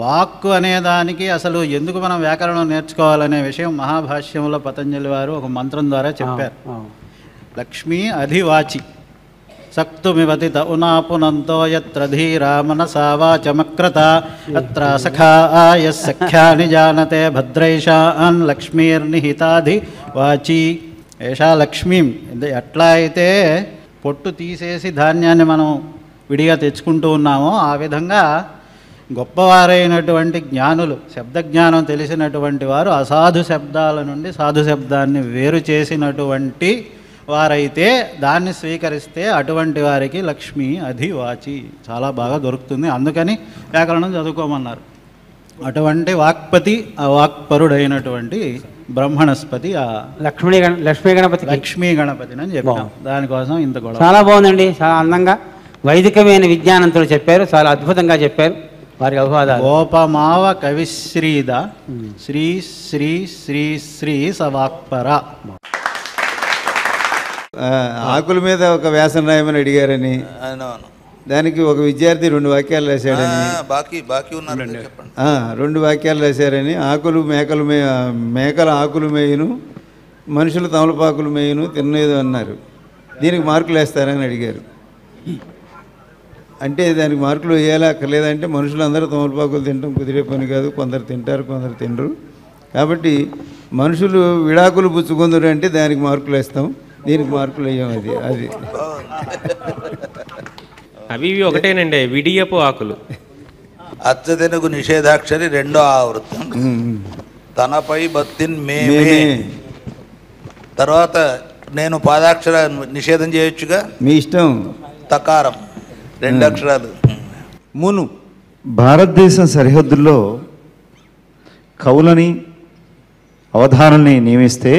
వాక్కు అనేదానికి అసలు ఎందుకు మనం వ్యాకరణం నేర్చుకోవాలనే విషయం మహాభాష్యంలో పతంజలి వారు ఒక మంత్రం ద్వారా చెప్పారు. లక్ష్మీ అధివాచి సక్తుమివతి ఉనాపునంతో యత్ర ధీరా మనసా వాచమక్రత అత్ర సఖాయ సఖ్యాని జానతే భద్రైషాన్ లక్ష్మీర్నిహితాధి వాచి. ఏషా లక్ష్మీం. ఎట్లా అయితే పొట్టు తీసేసి ధాన్యాన్ని మనం విడిగా తెచ్చుకుంటూ ఉన్నామో ఆ విధంగా గొప్పవారైనటువంటి జ్ఞానులు, శబ్దజ్ఞానం తెలిసినటువంటి వారు అసాధు శబ్దాల నుండి సాధు శబ్దాన్ని వేరు చేసినటువంటి వారైతే దాన్ని స్వీకరిస్తే అటువంటి వారికి లక్ష్మి అధివాచి చాలా బాగా దొరుకుతుంది. అందుకని వ్యాకరణం చదువుకోమన్నారు. అటువంటి వాక్పతి, ఆ వాక్పరుడైనటువంటి బ్రహ్మణస్పతి, ఆ లక్ష్మీ గణపతిని అని చెప్పాం. దానికోసం ఇంత గొడవ. చాలా బాగుందండి, చాలా అందంగా వైదికమైన విజ్ఞానంతో చెప్పారు, చాలా అద్భుతంగా చెప్పారు. వారికి అభివాదాలు. గోపమావ కవిశ్రీద శ్రీ శ్రీ శ్రీ శ్రీ సవాక్పర. ఆకుల మీద ఒక వ్యాసం రాయమని అడిగారని, దానికి ఒక విద్యార్థి 2 వాక్యాలు రాశాడని, బాకీ ఉన్నారు చెప్పండి. 2 వాక్యాలు రాశారని, ఆకులు మేకల ఆకులు మేయును, మనుషులు తమలపాకులు మేయును తినేది అన్నారు. దీనికి మార్కులు వేస్తారని అడిగారు. అంటే దానికి మార్కులు వేయాలా అక్కర్లేదంటే మనుషులందరూ తమలపాకులు తినడం కుదిరే పని కాదు. కొందరు తింటారు, కొందరు తినరు. కాబట్టి మనుషులు విడాకులు పుచ్చుకుందరు అంటే దానికి మార్కులు వేస్తాం, దీనికి మార్కులు వేయం. అది అవి ఇవి ఒకటేనండి, విడియపు ఆకులు. అచ్చతెనుగు నిషేధాక్షరి 2వ ఆవృత్తం. తనపై బత్తిన్ మేమే. తర్వాత నేను పాదాక్షర నిషేధం చేయొచ్చుగా, మీ ఇష్టం. తకారం 2 అక్షరాలు. మును. భారతదేశం సరిహద్దుల్లో కవులని అవధానుల్ని నియమిస్తే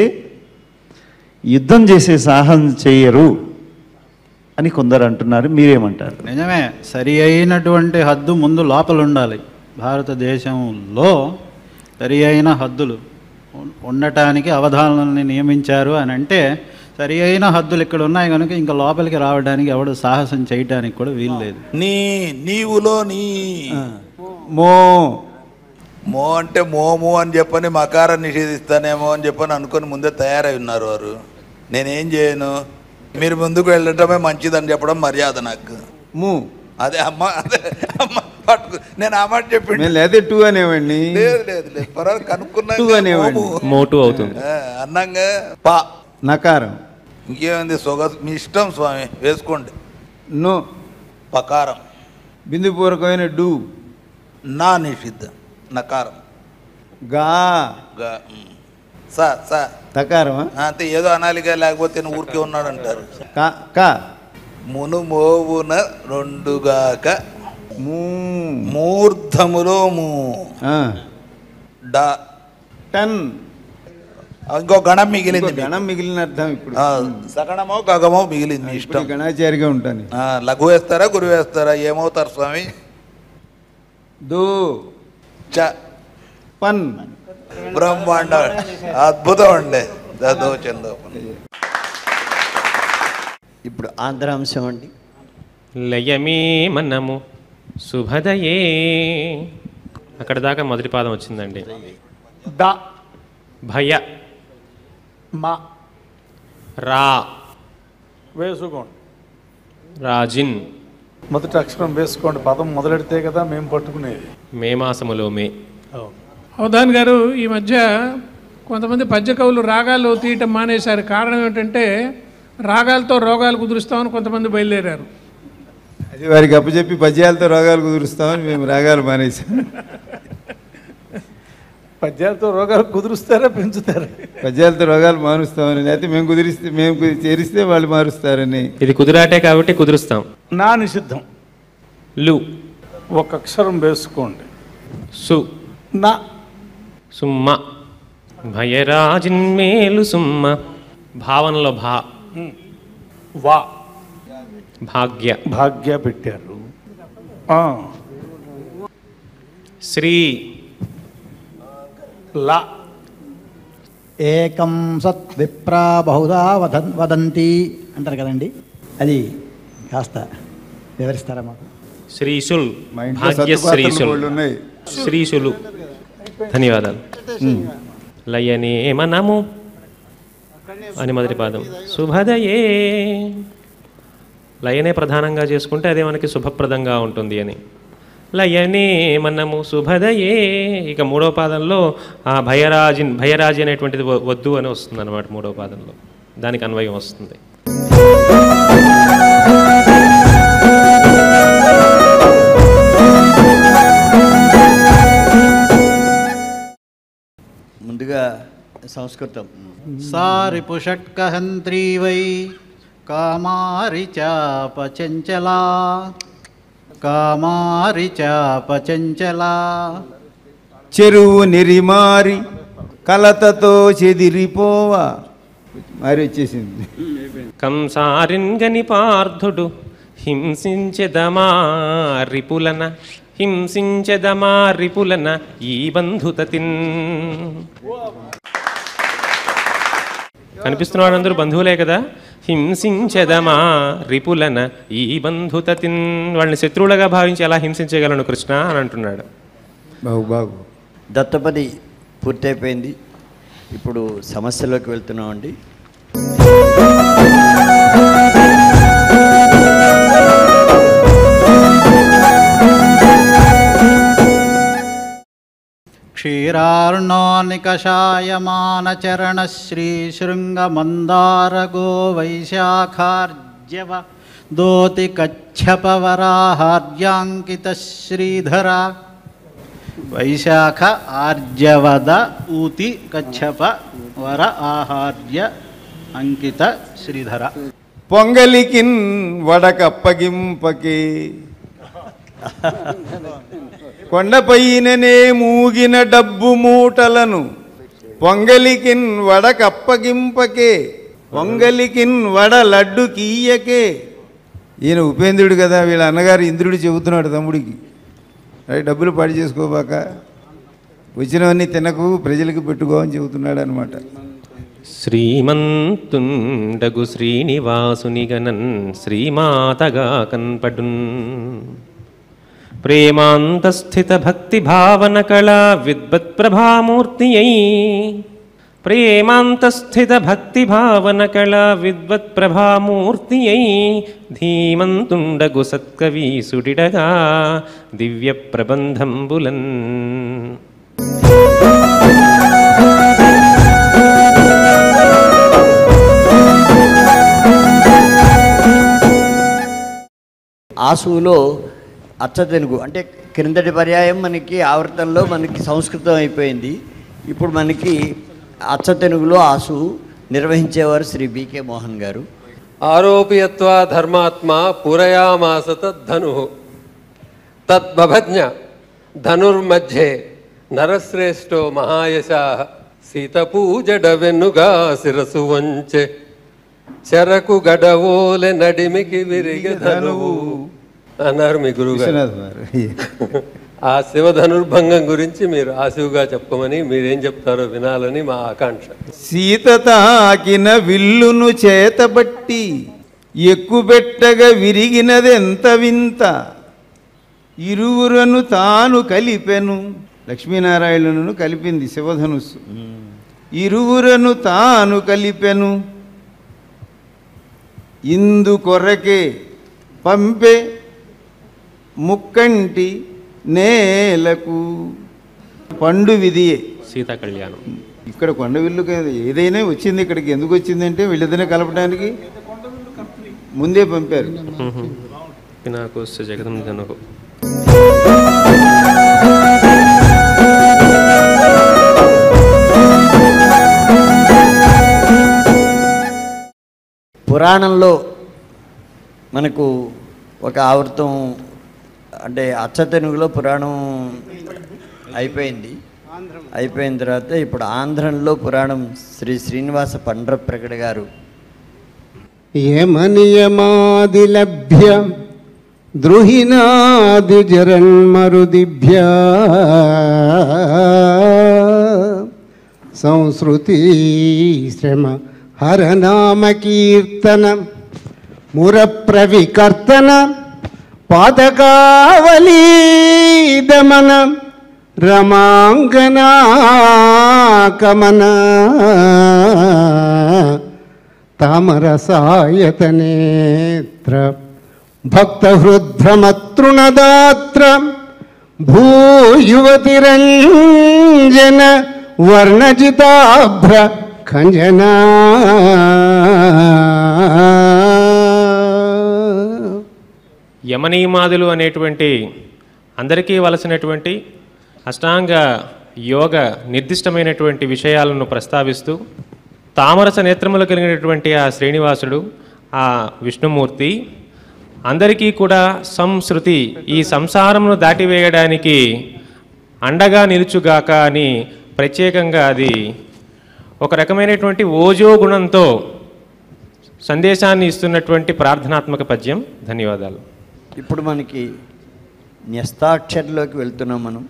యుద్ధం చేసే సాహసం చేయరు అని కొందరు అంటున్నారు. మీరేమంటారు? నిజమే, సరి అయినటువంటి హద్దు ముందు లోపల ఉండాలి. భారతదేశంలో సరి అయిన హద్దులు ఉండటానికి అవధానుల్ని నియమించారు అని అంటే సరి అయిన హద్దులు ఇక్కడ ఉన్నాయి కనుక ఇంకా లోపలికి రావడానికి ఎవడు సాహసం చేయడానికి కూడా వీలు లేదు. నీవులో నీ మో మో అంటే మోము అని చెప్పని మకారం నిషేధిస్తానేమో అని చెప్పని అనుకొని ముందే తయారై ఉన్నారు వారు. నేనేం చేయను, మీరు ముందుకు వెళ్ళటమే మంచిదని చెప్పడం మర్యాద నాకు. అదే అమ్మ పట్టుకు నేను ఆ మాట చెప్పండి. లేదా 2 అనేవాడిని. లేదు పర్వాలేదు, కనుక్కున్నా మోటు అవుతుంది. అన్నంగా పా నకారం. ఇంకేముంది మీ ఇష్టం స్వామి, వేసుకోండి. నో పకారం. బిందుపూర్వకమైన డు. నా నిషిద్ధం. నకారం. గా సా తకారమా? అంతే, ఏదో అనాలిగా, లేకపోతే ఊరికే ఉన్నాడు అంటారు. కా మును మోవున 2గాక మూర్ధములో టన్. ఇంకో గణం మిగిలింది. గణం మిగిలిన అర్థం ఇప్పుడు. సగణమో గగమో మిగిలింది. ఇష్టం. గణాచారిగా ఉంటాను. లఘు వేస్తారా, గురి వేస్తారా, ఏమవుతారు స్వామి? దో చ పన్. బ్రహ్మాండ అద్భుతం అండి. దో చందో. ఇప్పుడు ఆంధ్రాంశం అండి. లయమే మనము శుభదయే. అక్కడ దాకా మొదటి పాదం వచ్చిందండి. ద భయ మా రా వేసుకోండి. రాజిన్ మొదటి అక్షరం వేసుకోండి. పదం మొదలెడితే కదా మేము పట్టుకునేది. మే మాసములో మే. అవధాన్ గారు, ఈ మధ్య కొంతమంది పద్య కవులు రాగాలు తీయటం మానేశారు. కారణం ఏమిటంటే రాగాలతో రోగాలు కుదురుస్తామని కొంతమంది బయలుదేరారు. అది వారికి అప్పచెప్పి పద్యాలతో రోగాలు కుదురుస్తామని మేము రాగాలు మానేసాం. పద్యాలతో రోగాలు కుదురుస్తారా, పెంచుతారా? పద్యాలతో రోగాలు మారుస్తామని, లేకపోతే మేము చేరిస్తే వాళ్ళు మారుస్తారని. ఇది కుదురాటే కాబట్టి కుదురుస్తాం. నా నిషిద్ధం. లు. ఒక అక్షరం వేసుకోండి. సు. నా. సుమ్మ. భయరాజిన్మేలు సుమ్మ. భావనలో భా. వా. భాగ్య. భాగ్య పెట్టారు. శ్రీ. లా. ఏకం సత్ విప్రా బహుదా వదంతి అంటారు కదండి, అది కాస్త వివరిస్తారా మాకు? శ్రీశుల్. భాగ్యశ్రీశుల్. శ్రీశులు. ధన్యవాదాలు. లయనే మనము అని మొదటి పాదం. శుభదయే. లయనే ప్రధానంగా చేసుకుంటే అదే మనకి శుభప్రదంగా ఉంటుంది అని. లయనే మనము శుభదయే. ఇక 3వ పాదంలో ఆ భయరాజి అనేటువంటిది వద్దు అని వస్తుంది అన్నమాట. 3వ పాదంలో దానికి అన్వయం వస్తుంది. ముందుగా సంస్కృతం. సారిపుషట్కహంత్రీ వై కామారి చాపచంచలా. కామారి చాపచంచలా. చెరువు నిరిమారి కలతతో చెదిరిపోవా. మరి వచ్చేసింది. కంసారిన్గని పార్థుడు హింసించెదమా రిపులన. హింసించెదమా రిపులన ఈ బంధుతతిన్. కనిపిస్తున్న అందరూ బంధువులే కదా. హింసించెదమా రిపులన ఈ బంధుతతిన్. వాళ్ళని శత్రువులుగా భావించి ఎలా హింసించగలను కృష్ణ అని అంటున్నాడు. బాగు. దత్తపది పూర్తయిపోయింది. ఇప్పుడు సమస్యలోకి వెళ్తున్నామండి. क्षीरार्णोनिकषायमानचरणश्रीशृङ्गमन्दारगो वैशाखार्जव दोतिकच्छपवराहार्याङ्कितश्रीधरा వైశాఖ ఆర్జవద ఊతి కచ్చప వర ఆహార్య అంకిత శ్రీధర. పొంగలికిన్ వడకప్పగింపకే కొండపైననే మూగిన డబ్బు మూటలను పొంగలికిన్ వడకప్పగింపకే పొంగలికిన్ వడ లడ్డు కీయకే. ఈయన ఉపేంద్రుడు కదా, వీళ్ళ అన్నగారు ఇంద్రుడు చెబుతున్నాడు తమ్ముడికి, డబ్బులు పాడు చేసుకోబాక, వచ్చినవన్నీ తినకు, ప్రజలకు పెట్టుకో అని చెబుతున్నాడు అనమాట. శ్రీమంతుండగు శ్రీనివాసునిగనన్ శ్రీమాతగా కన్పడున్ ప్రేమాంతస్థిత భక్తి భావన కళా విద్వత్ ప్రభామూర్తి అయి ప్రేమాంతస్థిత భక్తి భావన కళా విద్వత్ ప్రభామూర్తి అయి ధీమంతుండగు సత్కవీసుడిడగా దివ్య ప్రబంధంబులన్. ఆసువులో అచ్చ తెలుగు అంటే క్రిందటి పర్యాయం మనకి ఆవర్తనలో మనకి సంస్కృతం అయిపోయింది. ఇప్పుడు మనకి అచ్చ తెలుగులో ఆసు నిర్వహించేవారు శ్రీ బికే మోహన్ గారు. ఆరోపయత్వా ధర్మాత్మ పురయామాస తద్ధను తద్భజ్ఞ ధనుర్మధ్యే నరశ్రేష్టో మహాయశా సీతపూజడవెన్నుగా శిరసు వంచె చెరకు గడవోలె నడిమికి విరిగ ధనువు అన్నారు మీ గురువు గారు. ఆ శివధనుర్భంగం గురించి మీరు ఆశువుగా చెప్పమని, మీరేం చెప్తారో వినాలని మా ఆకాంక్ష. సీత తాకిన విల్లును చేతబట్టి ఎక్కుబెట్టగా విరిగినదెంత వింత, ఇరువురను తాను కలిపెను. లక్ష్మీనారాయణులను కలిపింది శివధనుస్సు. ఇరువురను తాను కలిపెను ఇందు కొరకే పంపే ముక్కంటి నేలకు. పండు విధియే సీతా కళ్యాణం. ఇక్కడ కొండవిల్లు ఏదైనా వచ్చింది ఇక్కడికి. ఎందుకు వచ్చిందంటే వీళ్ళిద్దరిని కలపడానికి ముందే పంపారు. నాకు జగదం జనకు పురాణంలో మనకు ఒక ఆవృతం అంటే అచ్చ తెలుగులో పురాణం అయిపోయిన తర్వాత ఇప్పుడు ఆంధ్రంలో పురాణం శ్రీ శ్రీనివాస పండ్రప్రగడ గారు. యమనియమాది లభ్య ద్రుహినాది జరన్మరుదిభ్య సంస్కృతి శ్రమ హరనామ కీర్తన మురప్రవికర్తన పాతకావలీ దమన రమాంగనాకమన తామరసాయతనేత్ర భక్తహృద్భ్రమతృణదాత్ర భూయువతిరంజన వర్ణజితాభ్ర ఖంజనా. యమనియమాదులు అనేటువంటి అందరికీ వలసినటువంటి అష్టాంగ యోగ నిర్దిష్టమైనటువంటి విషయాలను ప్రస్తావిస్తూ తామరస నేత్రములు కలిగినటువంటి ఆ శ్రీనివాసుడు, ఆ విష్ణుమూర్తి అందరికీ కూడా సంస్కృతి, ఈ సంసారమును దాటివేయడానికి అండగా నిలుచుగాక అని ప్రత్యేకంగా అది ఒక రకమైనటువంటి ఓజో గుణంతో సందేశాన్ని ఇస్తున్నటువంటి ప్రార్థనాత్మక పద్యం. ధన్యవాదాలు. ఇప్పుడు మనకి న్యస్తాక్షరిలోకి వెళ్తున్నాం మనం.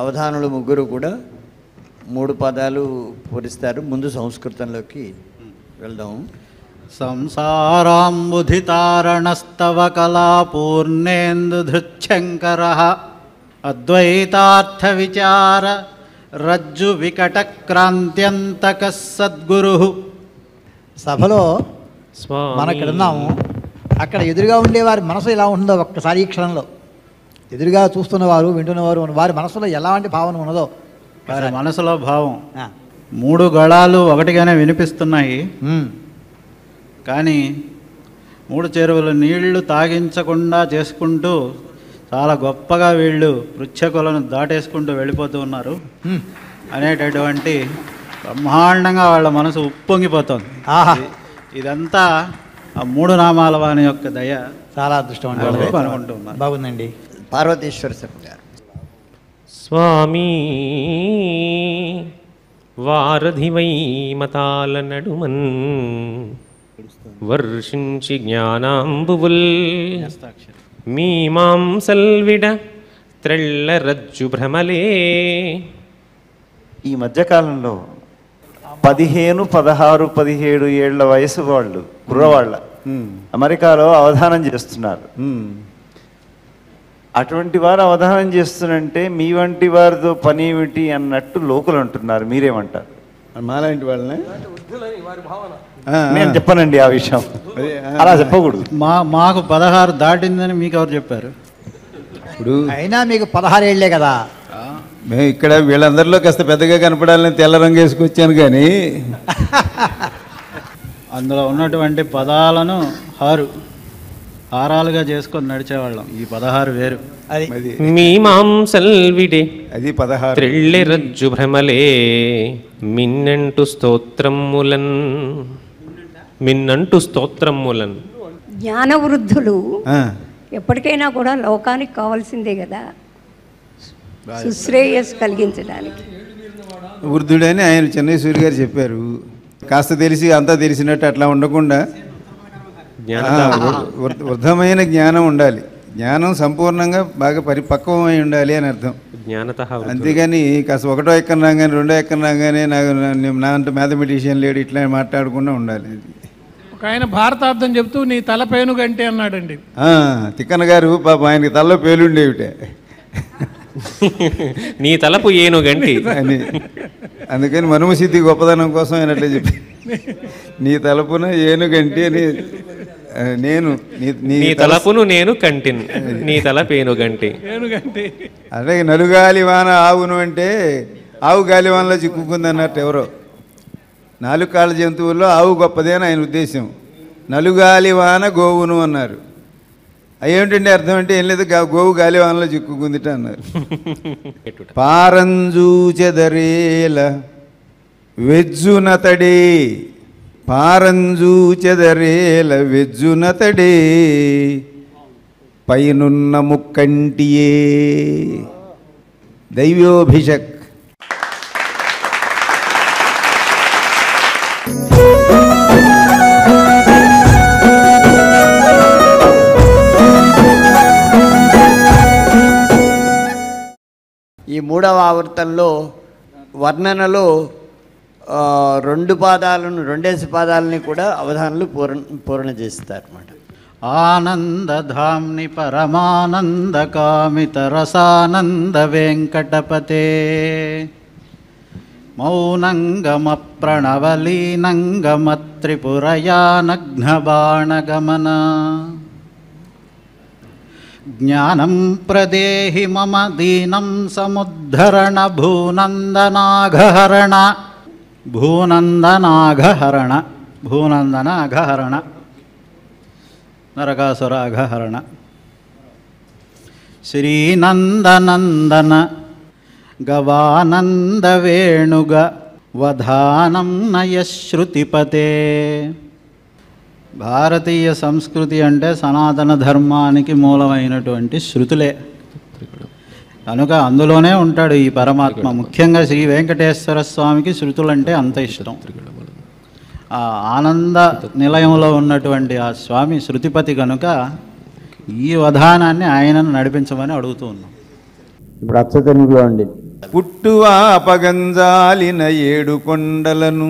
అవధానులు ముగ్గురు కూడా 3 పదాలు పూరిస్తారు. ముందు సంస్కృతంలోకి వెళ్దాం. సంసారాంబుధితారణస్తవ కళా పూర్ణేందుధృచ్చంకర అద్వైతార్థ విచార రజ్జు వికట క్రాంత్యంతక సద్గురు సభలో మనం ఇక్కడ ఉన్నాము, అక్కడ ఎదురుగా ఉండేవారి మనసు ఎలా ఉంటుందో ఒక్కసారి ఈ క్షణంలో ఎదురుగా చూస్తున్నవారు వింటున్నవారు వారి మనసులో ఎలాంటి భావన ఉన్నదో వారి మనసులో భావం. 3 గళాలు ఒకటిగానే వినిపిస్తున్నాయి, కానీ 3 చెరువులు నీళ్లు తాగించకుండా చేసుకుంటూ చాలా గొప్పగా వీళ్ళు పృచ్ఛకులను దాటేసుకుంటూ వెళ్ళిపోతూ ఉన్నారు అనేటటువంటి బ్రహ్మాండంగా వాళ్ళ మనసు ఉప్పొంగిపోతుంది. ఇదంతా ఆ 3 నామాల వాని యొక్క దయ. చాలా అదృష్టం అనుకుంటూ ఉన్నారు. బాగుందండి. పార్వతీశ్వర శర్మ గారు. స్వామి వారధివై మతాల నడుమన్ వర్షించి జ్ఞానాంబువుల్ మీమాంసల్విడ త్రెళ్ళరజ్జు భ్రమలే. ఈ మధ్యకాలంలో 15, 16, 17 ఏళ్ల వయసు వాళ్ళు కుర్రవాళ్ళ అమెరికాలో అవధానం చేస్తున్నారు. అటువంటి వారు అవధానం చేస్తున్నంటే మీ వంటి వారితో పని ఏమిటి అన్నట్టు లోకులు అంటున్నారు. మీరేమంటారు? మాలాంటి వాళ్ళనే నేను చెప్పనండి ఆ విషయం, అలా చెప్పకూడదు. మాకు 16 దాటిందని మీకు ఎవరు చెప్పారు? ఇప్పుడు అయినా మీకు 16 ఏళ్లే కదా. మేము ఇక్కడ వీళ్ళందరిలో కాస్త పెద్దగా కనపడాలని తెల్ల రంగు వేసుకొచ్చాను, కానీ అందులో ఉన్నటువంటి పదాలను హారాలుగా చేసుకొని నడిచేవాళ్ళం. ఈ 16 వేరు. మీమాంసల్విడే అది 16 త్రెళ్ళెరజ్జు భ్రమలే మిన్నంటు స్తోత్రములన్. జ్ఞానవృద్ధులు ఎప్పటికైనా కూడా లోకానికి కావాల్సిందే కదా, సుశ్రేయస్ కలిగించడానికి. వృద్ధుడని ఆయన చెన్నైశ్వరి గారు చెప్పారు. కాస్త తెలిసి అంతా తెలిసినట్టు అట్లా ఉండకుండా వృద్ధమైన జ్ఞానం ఉండాలి. జ్ఞానం సంపూర్ణంగా బాగా పరిపక్వమై ఉండాలి అని అర్థం. అంతేగాని కాస్త 1వ ఎక్కన రాగానే 2వ ఎక్కన రాగానే నా అంటూ మ్యాథమెటిషియన్ లేడు ఇట్లా మాట్లాడకుండా ఉండాలి. ఒక ఆయన భారతార్థం చెప్తూ నీ తల పేనుగంటే అన్నాడండి. తిక్కన్న గారు పాప ఆయనకి తలలో పేలుండేవిటే, నీ తలపు ఏనుగంటి అని. అందుకని మనుమసిద్ధి గొప్పదనం కోసం ఆయన అట్లా చెప్పి నీ తలపున ఏనుగంటి అని. నేను నీ తలపును నేను కంటిన్, నీ తల పేనుగంటి. అదే నలుగాలి వాన ఆవును అంటే ఆవు గాలివానలో చిక్కుకుంది అన్నట్టు ఎవరో. 4 కాళ్ళ జంతువుల్లో ఆవు గొప్పదే అని ఆయన ఉద్దేశం. నలుగాలి వాన గోవును అన్నారు. అయ్యేంటంటే అర్థం అంటే ఏం లేదు, గోవు గాలివానలో చిక్కుకుందిట అన్నారు. పారంజూచెదరేల వెజ్జునతడే, పారంజూచెదరేల వెజ్జునతడే పైనున్న ముక్కంటియే. దైవ్యోభిషక్. ఈ 3వ ఆవృతంలో వర్ణనలో 2 పాదాలను 2 పాదాలని కూడా అవధానులు పూర్ణ చేస్తారు అన్నమాట. ఆనందధామ్ని పరమానంద కామిత రసానంద వెంకటపతే మౌనంగమ ప్రణవలీనంగమ త్రిపురయానఘ్నబాణగమన జ్ఞానం ప్రదేహి మమ దీనం సముద్ధరణ భూనందనాఘహరణ భూనందనాఘహరణ భూనందనాఘహరణ నరకాసురాఘహరణ శ్రీనందనందన గవానంద వేణుగ వధానం నయశ్రుతిపతే. భారతీయ సంస్కృతి అంటే సనాతన ధర్మానికి మూలమైనటువంటి శృతులే కనుక అందులోనే ఉంటాడు ఈ పరమాత్మ. ముఖ్యంగా శ్రీ వెంకటేశ్వర స్వామికి శృతులంటే అంత ఇష్టం. ఆ ఆనంద నిలయంలో ఉన్నటువంటి ఆ స్వామి శృతిపతి కనుక ఈ వధానాన్ని ఆయనను నడిపించమని అడుగుతూ ఉన్నాం. ఇప్పుడు అచ్చతనుగులో అండి. పుట్టువాపగంజాలిన 7 కొండలను,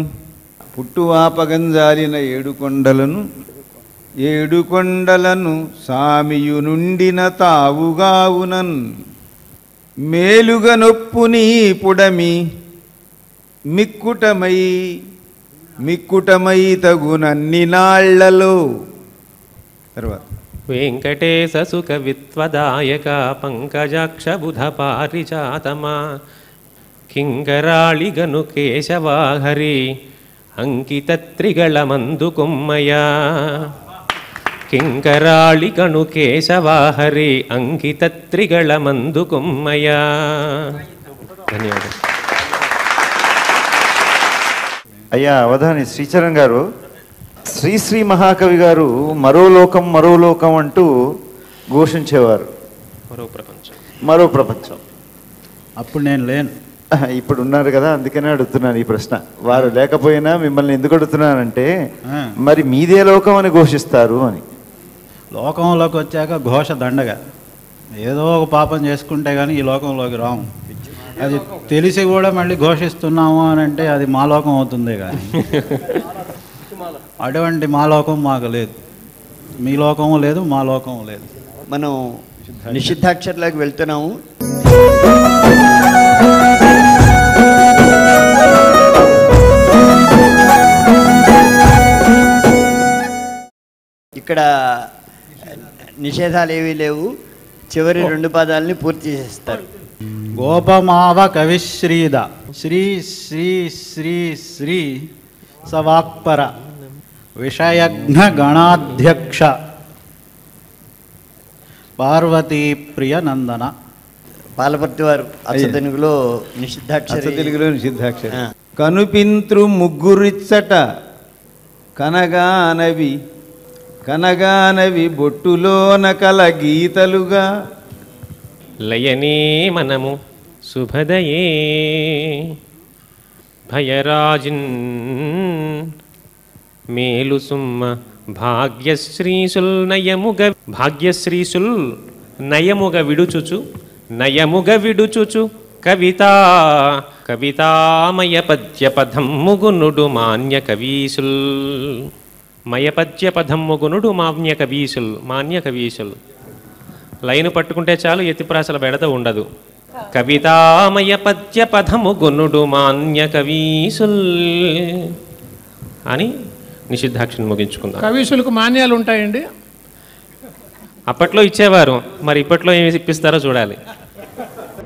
పుట్టువాపగంజాలిన 7 కొండలను, 7 కొండలను సామియు నుండిన తావుగావునన్ మేలుగా నొప్పుని పుడమి మిక్కుటమై మిక్కుటమై తగునన్ని నాళ్లలో. తర్వాత వెంకటేశ సుఖ విత్వదాయక పంకజాక్ష బుధ పారిజాతమా కింకరాళిగను కేశవాహరి అంకిత త్రిగళమందుకుమ్మయా. కింకరాళిగను కేశవాహరి అంకిత త్రిగళమందుకుమ్మయా. ధన్యవాదాలు. అయ్యా అవధాని శ్రీచరణ్ గారు, శ్రీశ్రీ మహాకవి గారు మరో లోకం అంటూ ఘోషించేవారు. మరో ప్రపంచం. అప్పుడు నేను లేను, ఇప్పుడు ఉన్నారు కదా, అందుకనే అడుగుతున్నాను ఈ ప్రశ్న. వారు లేకపోయినా మిమ్మల్ని ఎందుకు అడుగుతున్నానంటే మరి మీదే లోకం అని ఘోషిస్తారు అని. లోకంలోకి వచ్చాక ఘోష దండగా, ఏదో ఒక పాపం చేసుకుంటే కానీ ఈ లోకంలోకి రాము. అది తెలిసి కూడా మళ్ళీ ఘోషిస్తున్నాము అని అంటే అది మా లోకం అవుతుంది కానీ అటువంటి మా లోకం మాకు లేదు. మీ లోకము లేదు, మా లోకము లేదు. మనం నిషిద్ధాక్షర్లోకి వెళ్తున్నాము. ఇక్కడ నిషేధాలు ఏవీ లేవు. చివరి 2 పదాలని పూర్తి చేస్తారు. గోపమావ కవిశ్రీద శ్రీ శ్రీ శ్రీ శ్రీ సవాక్పర విషయజ్ఞ గణాధ్యక్ష పార్వతీ ప్రియ నందన. పాలపర్తి వారు అచ్చతెనుగులో నిషిద్ధాక్షరి. తెలుగులో నిషిద్ధాక్షరి. కనుపింత్రు ముగ్గురిచ్చట కనగానవి బొట్టులోన కల గీతలుగా. లయనే మనము శుభదయే భయరాజిన్ మేలు సుమ్మ భాగ్యశ్రీసుల్ నయముగ విడుచుచు కవితామయ పద్యపదమ్ముగునుడు మాన్య కవీసుల్. మయపద్యపదమ్ముగునుడు మాన్య కవీసుల్. లైను పట్టుకుంటే చాలు, ఎత్తిప్రాసల బెడద ఉండదు. కవితామయ పద్యపదము గొన్నుడు మాన్య కవీసుల్ అని నిషిద్ధాక్షిని ముగించుకుందాం. కవీసులకు మాన్యాలు ఉంటాయండి? అప్పట్లో ఇచ్చేవారు, మరి ఇప్పట్లో ఏమి ఇప్పిస్తారో చూడాలి.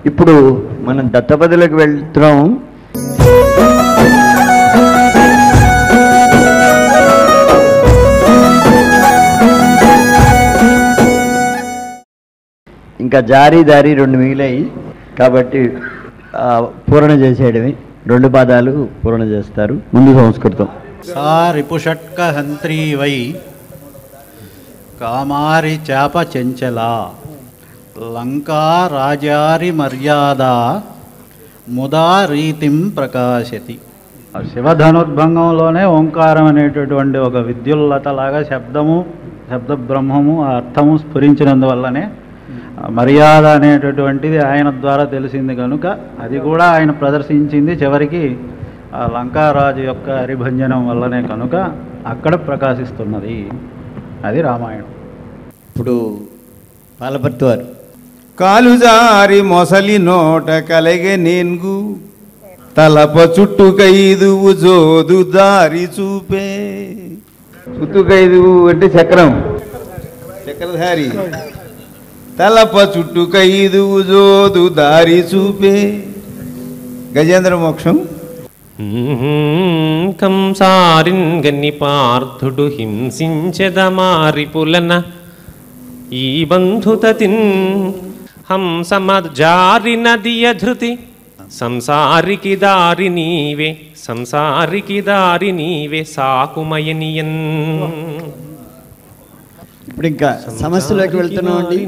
ఇప్పుడు మనం దత్తపదిలోకి వెళ్తున్నాం. ఇంకా జారీ దారి 2 మిగిలాయి కాబట్టి పూరణ చేసేయడమే. 2 పాదాలు పూరణ చేస్తారు. ముందు సంస్కృతం. సా రిపుషట్క హంత్రీ వై కామారి చాప చెంచలా లంకా రాజారి మర్యాద ముదా రీతిం ప్రకాశతి. శివధనుర్భంగంలోనే ఓంకారం అనేటటువంటి ఒక విద్యుల్లతలాగా శబ్ద బ్రహ్మము ఆ అర్థము స్ఫురించినందువల్లనే మర్యాద అనేటటువంటిది ఆయన ద్వారా తెలిసింది కనుక అది కూడా ఆయన ప్రదర్శించింది చివరికి ఆ లంకారాజు యొక్క హరిభంజనం వల్లనే కనుక అక్కడ ప్రకాశిస్తున్నది. అది రామాయణం. ఇప్పుడు పాలపర్తి వారు కాలుజారి మొసలి నోట కలగె నేన్గు తలప చుట్టుకైదువు జోదు దారి చూపే. చుట్టుకైదువు అంటే చక్రధారి. తలప చుట్టుకైదువు జోదు దారి చూపే. గజేంద్ర మోక్షం. కంసారిన్ గని పార్థుడు హింసించెదమారిపులన ఈ బంధుతతిన్ హంసమజారి నదియ ధృతి సంసారికి దారి నీవే సాకుమయనియన్. ఇప్పుడు ఇంకా సమస్యలోకి వెళ్తున్నామండి.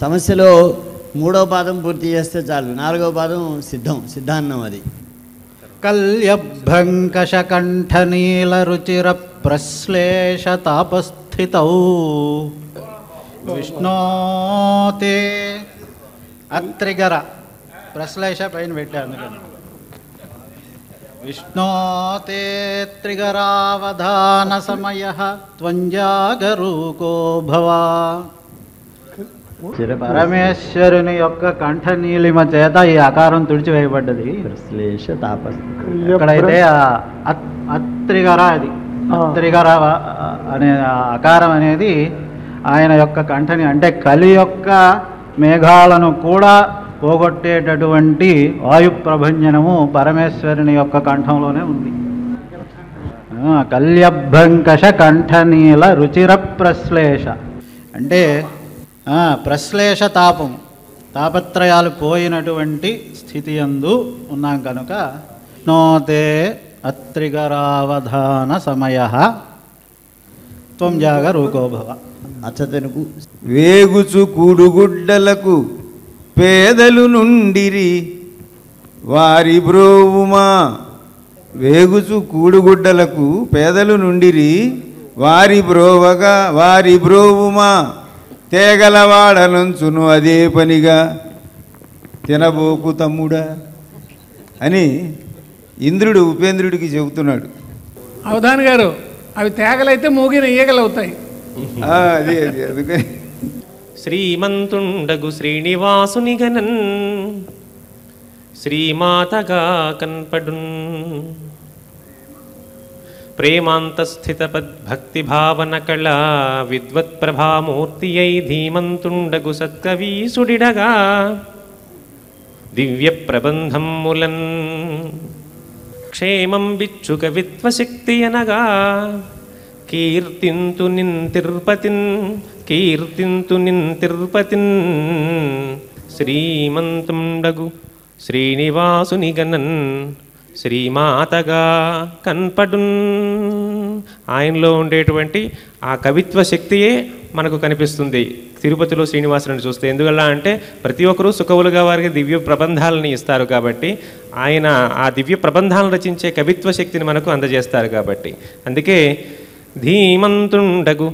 సమస్యలో 3వ పాదం పూర్తి చేస్తే చాలు. 4వ పాదం సిద్ధాన్నం. అది కల్యభ్రంకషకంఠనీల రుచిర ప్రశ్లేష తాపస్థితౌ విష్ణోతే అత్రిగర ప్రశ్లేష పైన పెట్టాను అందుకని. విష్ణోతే త్రిగరావధాన సమయ త్వంజాగరూకో భవ. పరమేశ్వరుని యొక్క కంఠ నీలిమ చేత ఈ ఆకారం తుడిచివేయబడ్డది. ఎక్కడైతే అత్రిగర అది అత్రిగర అనే ఆకారం అనేది ఆయన యొక్క కంఠని, అంటే కలి యొక్క మేఘాలను కూడా పోగొట్టేటటువంటి వాయు ప్రభంజనము పరమేశ్వరుని యొక్క కంఠంలోనే ఉంది. కల్యభ్రంకష కంఠనీల రుచిర ప్రశ్లేష అంటే ప్రశ్లేష తాపం, తాపత్రయాలు పోయినటువంటి స్థితి యందు ఉన్నాం కనుక నోతే అత్రిగరావధాన సమయ త్వం జాగరూకోభవ. అచ్చతనుకు వేగుచు కూడుగుడ్డలకు పేదలు నుండిరి వారి బ్రోవుమా. వేగుచు కూడుగుడ్డలకు పేదలు నుండిరి వారి బ్రోవుమా. తేగలవాడనంచును అదే పనిగా తినబోకు తమ్ముడా అని ఇంద్రుడు ఉపేంద్రుడికి చెబుతున్నాడు. అవధాన్ గారు, అవి తేగలైతే మూగిన ఈగలు అవుతాయి. అదే అందుకని శ్రీమంతుండగు శ్రీనివాసుని గణన్ శ్రీమాతగా కన్పడున్ ప్రేమాంతస్థిత భక్తి భావన కళ విద్వత్ ప్రభామూర్తి అయి ధీమంతుండగు సత్కవీసుడిడగా దివ్య ప్రబంధములన్ క్షేమం బిచ్చు కవిత్వశక్తి అనగా కీర్తింతు నిన్ తిరుపతిన్ శ్రీమంతుండగు శ్రీనివాసుని గణన్ శ్రీమాతగా కన్పడున్. ఆయనలో ఉండేటువంటి ఆ కవిత్వ శక్తియే మనకు కనిపిస్తుంది తిరుపతిలో శ్రీనివాసుని చూస్తే. ఎందువల్ల అంటే ప్రతి ఒక్కరూ సుఖవులుగా వారికి దివ్య ప్రబంధాలని ఇస్తారు కాబట్టి, ఆయన ఆ దివ్య ప్రబంధాలను రచించే కవిత్వ శక్తిని మనకు అందజేస్తారు కాబట్టి. అందుకే ధీమంతుండగు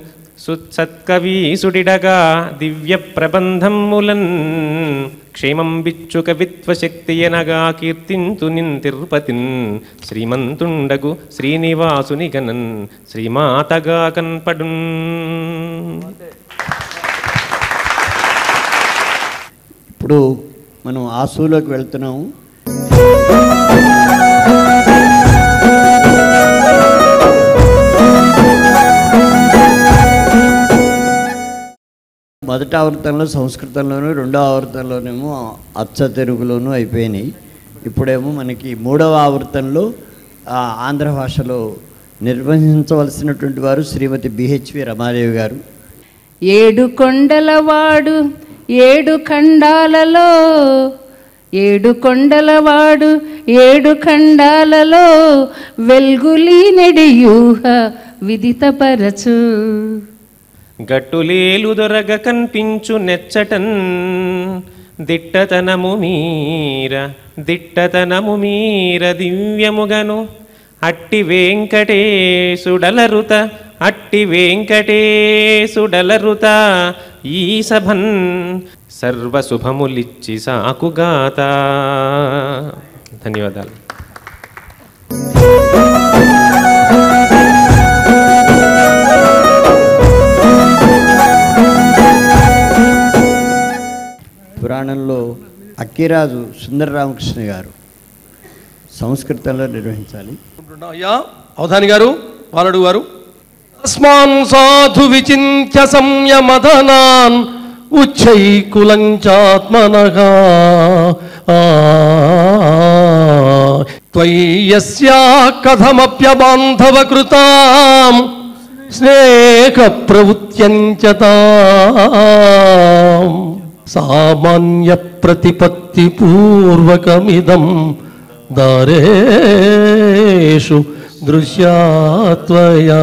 సత్కవీసుడిడగా దివ్య ప్రబంధములన్ క్షేమం బిచ్చు కవిత్వ శక్తి అనగా కీర్తింతు నిన్ తిరుపతిన్ శ్రీమంతుండగు శ్రీనివాసుని గణన్ శ్రీమాతగా కన్పడున్. ఇప్పుడు మనం ఆసులోకి వెళ్తున్నాము. మొదటి ఆవర్తనలో సంస్కృతంలోనూ, రెండో ఆవర్తనలోనేమో అచ్చ తెలుగులోనూ అయిపోయినాయి. ఇప్పుడేమో మనకి మూడవ ఆవర్తనలో ఆంధ్ర భాషలో నిర్వహించవలసినటువంటి వారు శ్రీమతి బిహెచ్వి రమాదేవి గారు. 7 కొండలవాడు 7 ఖండాలలో 7 కొండలవాడు 7 ఖండాలలో వెల్గులీ నెడియూహ విదితపరచు గట్టులేలు దొరగ కన్పించు నెచ్చటన్ దిట్టతనము మీర దివ్యముగను అట్టి వెంకటేశుడలరుత ఈ సభన్ సర్వశుభములిచ్చి సాకుగాత. ధన్యవాదాలు. పురాణంలో అక్కిరాజు సుందర రామకృష్ణ గారు సంస్కృతంలో నిర్వహించాలి. అవధాని గారు బాలడు గారు. అస్మాన్ సాధు విచింత్య సంయమదనాన్ ఉచ్చైకులంచాత్మనగా త్వయ్యస్యా కథమప్యబాంధవకృతాం స్నేహ ప్రవృత్యంచతాం సామాన్య ప్రతిపత్తి పూర్వకమిదం దారేషు దృశ్యాత్వయా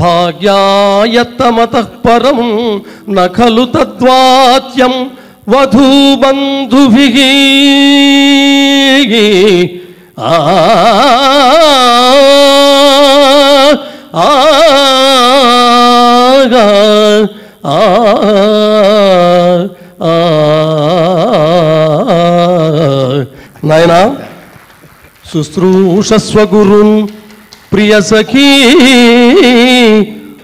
భాగ్యాయత్తమతః పరం న ఖలు తద్వాత్యం వధూబంధుభిః నాయనా శుశ్రూషస్వ గురున్ ప్రియ సఖీ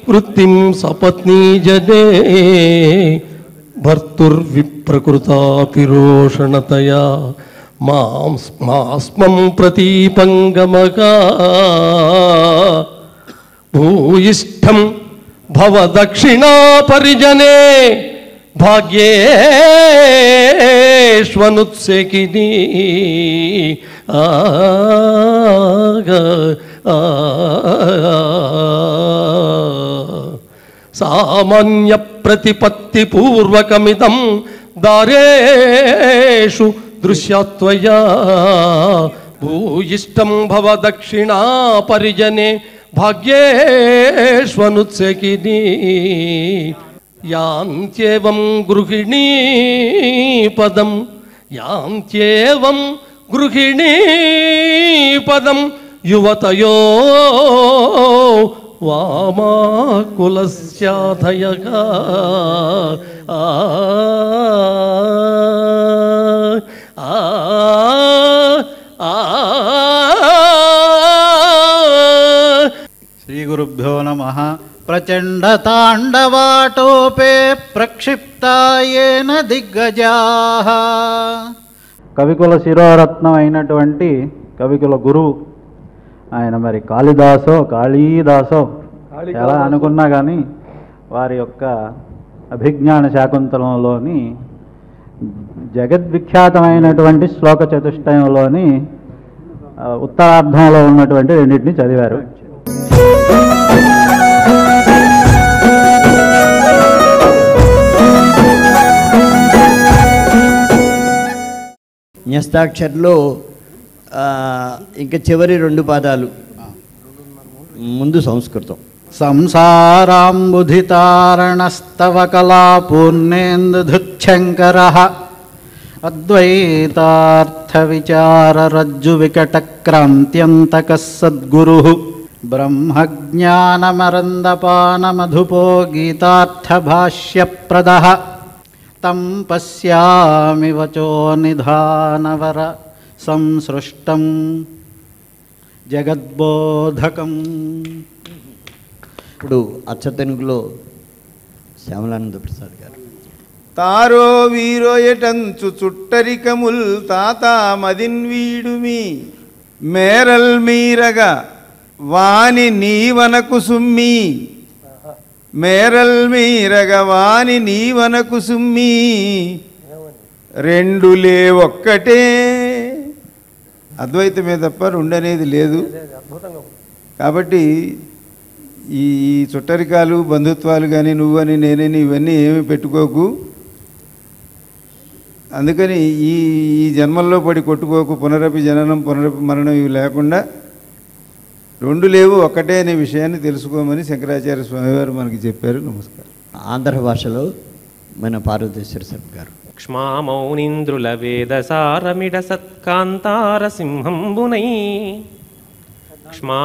వృత్తిం సపత్నీ జనే భర్తుర్విప్రకృతాపిరోషణతయా మాస్మం ప్రతీపంగమగా భూయిష్టం భవదక్షిణా పరిజనే భాగ్యేష్వనుత్సేకినీ సామాన్య ప్రతిపత్తి పూర్వకమిదం దారేషు దృశ్యాత్వయా భూయిష్టం భవ దక్షిణా పరిజనే భాగ్యేష్వనుత్సేకినీ యాంత్యేవం గృహిణీ పదం యాంత్యేవం గృహిణీ పదం యువతయో వామాకులస్యాధయగా శ్రీ గురుభ్యో నమః. ప్రచండ తాండవాటోపే ప్రక్షిప్తాయేన దిగ్గజాః. కవికుల శిరోరత్నం అయినటువంటి కవికుల గురువు ఆయన మరి కాళీదాసో ఎలా అనుకున్నా కానీ వారి యొక్క అభిజ్ఞాన శాకుంతలంలోని జగద్విఖ్యాతమైనటువంటి శ్లోక చతుష్టయంలోని ఉత్తరార్ధంలో ఉన్నటువంటి రెండింటిని చదివారు. న్యస్తాక్షరిలో ఇంకా చివరి 2 పాదాలు ముందు సంస్కృతం. సంసారాంబుధితారణస్తవ కళాపూర్ణేందుశంకరః అద్వైతార్థ విచారరజ్జు వికటక్రాంత్యంతకః సద్గురుః బ్రహ్మజ్ఞానమరందపానమధుపో గీతార్థభాష్యప్రదః తం పశ్యామి వచో నిధానవర సంసృష్టం జగద్బోధకం. ఇప్పుడు అచ్చతెనుగులో శ్యామలానంద ప్రసాద్ గారు. తారో వీరోయటంచు చుట్టరికముల్ తాత మదిన్వీడుమి మేరల్ మీరగా వాని నీవనకు సుమ్మి మేరల్ మీరగా వాని నీవనకు సుమ్మి రెండులే ఒక్కటే. అద్వైతమే తప్ప రెండనేది లేదు. కాబట్టి ఈ చుట్టరికాలు బంధుత్వాలు కానీ నువ్వని నేనని ఇవన్నీ ఏమి పెట్టుకోకు. అందుకని ఈ జన్మల్లో పడి కొట్టుకోకు. పునరపి జననం పునరపి మరణం ఇవి లేకుండా రెండు లేవు ఒక్కటే అనే విషయాన్ని తెలుసుకోమని శంకరాచార్య స్వామివారు మనకి చెప్పారు. నమస్కారం. ఆంధ్ర భాషలో మన పార్వతేశ్వర శర్మ గారు. క్ష్మామౌనింద్రుల వేదసారమిడ సత్కాంతార సింహంబునై క్ష్మా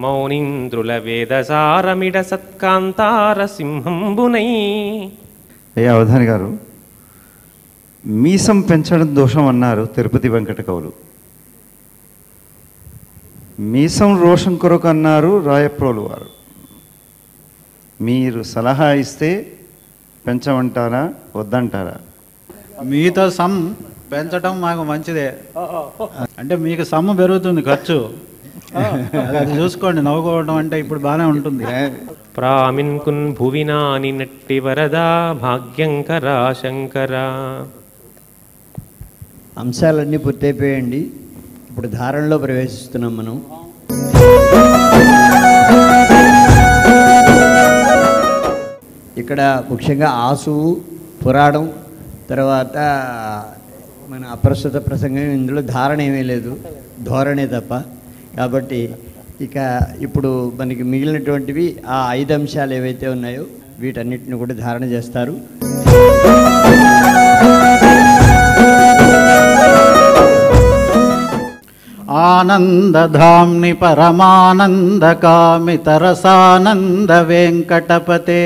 మౌనింద్రుల వేదసారమిడ సత్కాంతార సింహంబునై. అయ్యా అవధాని గారు, మీసం పెంచడం దోషం అన్నారు తిరుపతి వెంకట కవులు. మీసం రోషం కొరకు అన్నారు రాయప్రోలు వారు. మీరు సలహా ఇస్తే పెంచమంటారా వద్దంటారా? మీతో సమ్ పెంచడం మాకు మంచిదే. అంటే మీకు సమ్ము పెరుగుతుంది ఖర్చు, అది చూసుకోండి. నవ్వుకోవడం అంటే ఇప్పుడు బాగానే ఉంటుంది. ప్రామిన్కున్ భువినాని నట్టి వరదా భాగ్యంకరా శంకర. అంశాలన్నీ పూర్తయిపోయాయండి. ఇప్పుడు ధారణలో ప్రవేశిస్తున్నాం మనం. ఇక్కడ ముఖ్యంగా ఆసువు పురాణం తర్వాత మన అప్రస్తుత ప్రసంగం, ఇందులో ధారణ ఏమీ లేదు, ధోరణే తప్ప. కాబట్టి ఇక ఇప్పుడు మనకి మిగిలినటువంటివి ఆ 5 అంశాలు ఏవైతే ఉన్నాయో వీటన్నిటిని కూడా ధారణ చేస్తారు. ఆనందధామ్ని పరమానందకామితరసానంద వెంకటపతే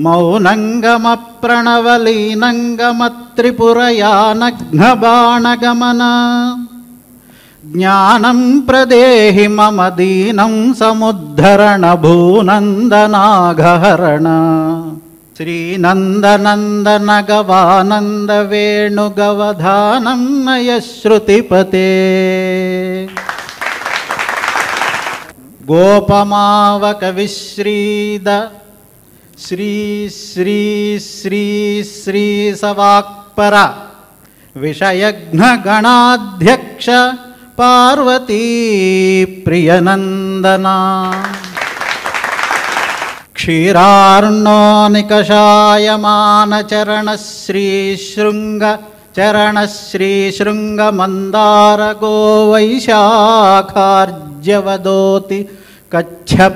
మౌనంగమప్రణవలీనంగమత్రిపురయానఘ్నబాణగమన జ్ఞానం ప్రదేహి మమ దీనం సముద్ధరణ భూనందనాఘహరణ శ్రీనందనందన గవానంద వేణుగవధానం నయశ్రుతిపతే గోపమావక విశ్రీద శ్రీ శ్రీ శ్రీ శ్రీ సవాక్పర విషయఘ్న గణాధ్యక్ష పార్వతీ ప్రియనందన క్షీరార్ణో నికషాయమాన చరణ శ్రీశృంగ చరణ శ్రీశృంగ మందార గోవైశాఖార్జవదోతి కచ్చపవరాహార్యాంకిత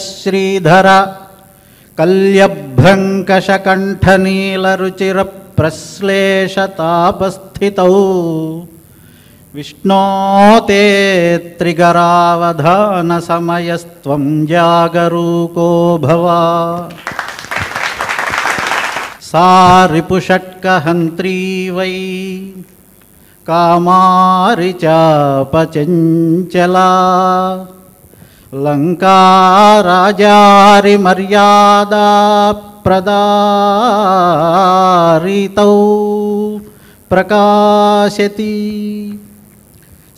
శ్రీధర కల్యభ్రంకషకంఠనీలరుచిర ప్రశ్లేషతాపస్థితౌ విష్ణో తే త్రిగరావధాన సమయస్త్వం జాగరూకో భవ సా రిపుషట్కహంత్రీ వై కామారి చాపచంచలా లంకారాజారి మర్యాదా ప్రదారితౌ ప్రకాశతి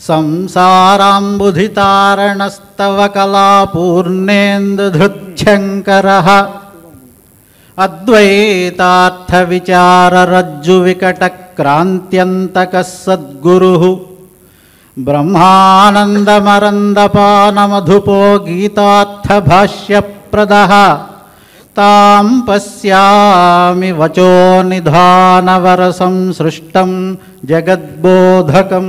సంసారాంబుధితారణస్తవ కళాపూర్ణేందుధృచ్ఛంకరః అద్వైతార్థవిచారరజ్జువికటక్రాంత్యంతకः సద్గురుః బ్రహ్మానందమరందపానమధుపో గీతార్థభాష్యప్రదః తాం పశ్యామి వచో నిధానవరసంసృష్టం జగద్బోధకం.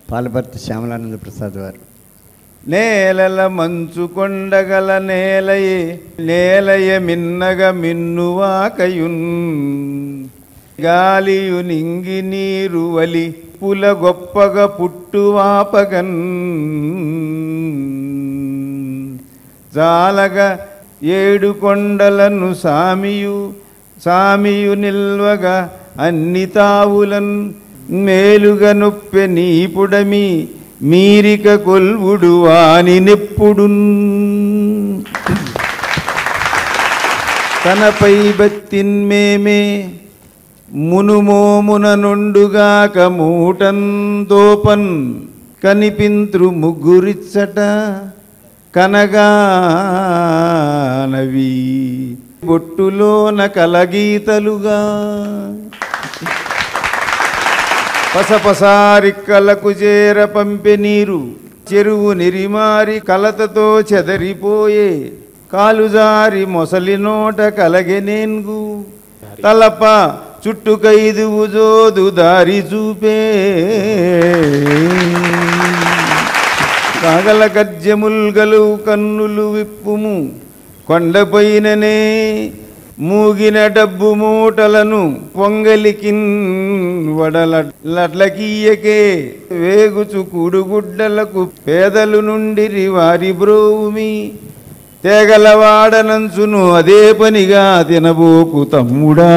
పాలపర్తి శ్యామలానంద ప్రసాద్ వారు. నేలల మంచు కొండగల నేలయే నేలయ మిన్నగ మిన్నువాకయున్ గాలియు నింగి నీరు వలి పుల గొప్పగా పుట్టువాపగన్ జాలగా ఏడు కొండలను సామియు నిల్వగా అన్ని తావులన్ మేలుగా నొప్పె నీపుడమి మీరిక కొల్వుడు వాని నెప్పుడున్ తనపై బత్తిన్మేమే మునుమోమున నుండుగాక మూటన్ దోపన్ కనిపింత్రు ముగ్గురిచ్చట కనగానవి బొట్టులోన కలగీతలుగా పసపసారిక్కలకు చేర పంపె నీరు చెరువు నిరిమారి కలతతో చెదరిపోయే కాలుజారి మొసలి నోట కలగెనేన్గు తలప చుట్టుకైదువు జోదు దారి చూపే కాగల గజ్జముల్గలు కన్నులు విప్పుము కొండపైననే మూగిన డబ్బు మూటలను పొంగలికిన్ వడలట్లకీయకే వేగుచు కూడుగుడ్డలకు పేదలు నుండిరి వారి బ్రోమి తేగలవాడనంచును అదే పనిగా తినబోకు తమ్ముడా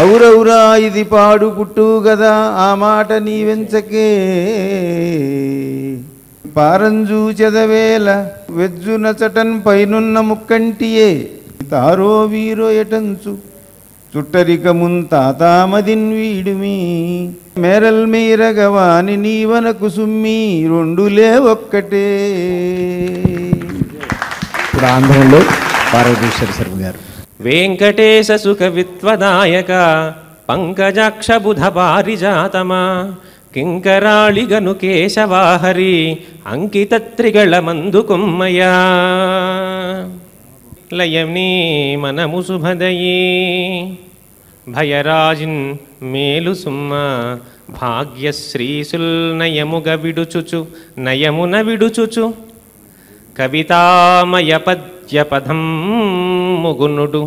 ఔరౌరా ఇది పాడు పుట్టు గదా ఆ మాట నీ వెంచకే పారంజూ చెదవేల వెజ్జున చటన్ పైనున్న ముక్కంటియే తారో వీరో ఎటంచు చుట్టరికమున్ తాతామదిన్ వీడుమి మేరల్ మీరగవాని నీవనకు సుమ్మి రెండులే ఒక్కటే. ఇప్పుడు ఆంధ్రంలో పార్వతీశ్వర శర్మ గారు. వెంకటేశ సుఖ విత్వదాయక పంకజాక్ష బుధ పారిజాతమా కింకరాళిగను కేశవాహరి అంకితత్రిగళ మందుకుమ్మయా లయనీ మనము శుభదయే భయరాజిన్ మేలు సుమ్మ భాగ్యశ్రీసుల్ నయముగ విడుచుచు నయమున విడుచుచు కవితామయ పద్యపదం ముగునుడు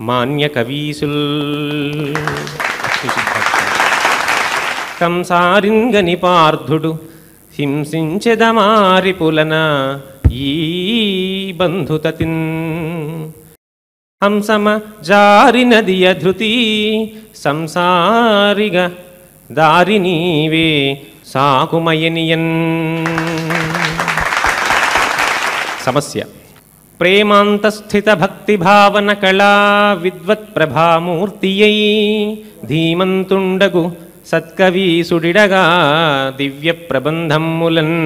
మాన్య కవీసుల్ కంసారింగని పార్థుడు హింసించెదమారి పులన ఈ బంధుతతిన్ హంసమ జారినదియ ధృతి సంసారిగ దారి నీవే సాకుమయనియన్. సమస్య: ప్రేమాంతస్థిత భక్తి భావన కళా విద్వత్ ప్రభామూర్తియై ధీమంతుండగు సత్కవీసుడిడగా దివ్య ప్రబంధమ్ములన్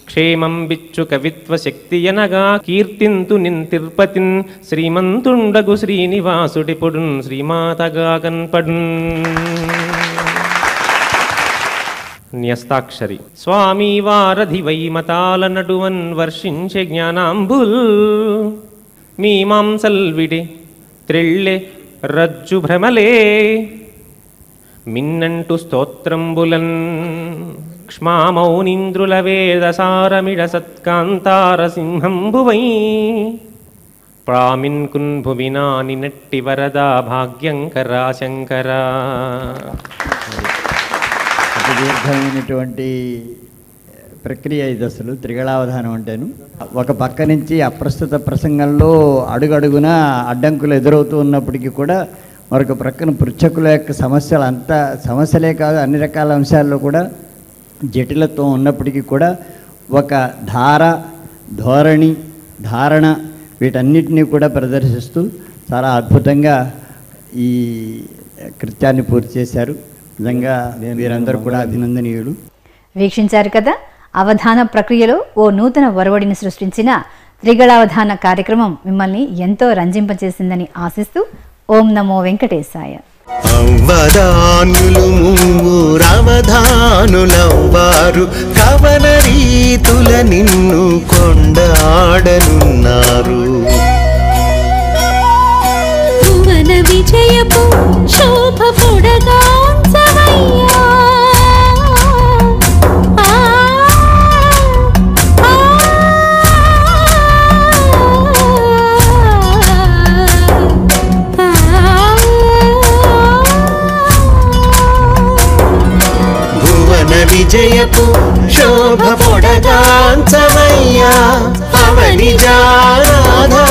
క్షేమం బిచ్చు కవిత్వ శక్తియనగా కీర్తింతు నింతిర్పతిన్ శ్రీమంతుండగు శ్రీనివాసుడిపుడున్ శ్రీమాతగా కన్పడున్. న్యస్తాక్షరి: స్వామి వారధి వైమతాల నడువన్ వర్షించే జ్ఞానాంబుల్ మీమాంసల్ విడే త్రిళ్ళె రజ్జు భ్రమలే మిన్నంటు స్తోత్రంబులన్ క్ష్మామౌనింద్రుల వేదసారమిడ సత్కాంతార సింహంబువై ప్రామిన్కున్ భువినాని నట్టి వరదా భాగ్యంకరా శంకరా. దీర్ఘమైనటువంటి ప్రక్రియ ఇది అసలు త్రిగళావధానం అంటేను. ఒక పక్క నుంచి అప్రస్తుత ప్రసంగంలో అడుగడుగున అడ్డంకులు ఎదురవుతూ ఉన్నప్పటికీ కూడా మరొక ప్రక్కన పృచ్ఛకుల యొక్క సమస్యలే కాదు, అన్ని రకాల అంశాల్లో కూడా జటిలత్వం ఉన్నప్పటికీ కూడా ఒక ధోరణి ధారణ వీటన్నిటినీ కూడా ప్రదర్శిస్తూ చాలా అద్భుతంగా ఈ కృత్యాన్ని పూర్తి చేశారు. నిజంగా వీరందరూ కూడా అభినందనీయులు. వీక్షించారు కదా, అవధాన ప్రక్రియలో ఓ నూతన ఒరవడిని సృష్టించిన త్రిగళావధాన కార్యక్రమం మిమ్మల్ని ఎంతో రంజింపచేసిందని ఆశిస్తూ ఓం నమో వెంకటేశాయ. అవధానులు మూరవధానులవ్వారు కవన రీతుల నిన్ను కొండాడనున్నారు. భువన విజయపు శోభ పొడగాంచవయ్యా. విజయపు శోభ పొడగాంచవయ్యా అవని జారాధా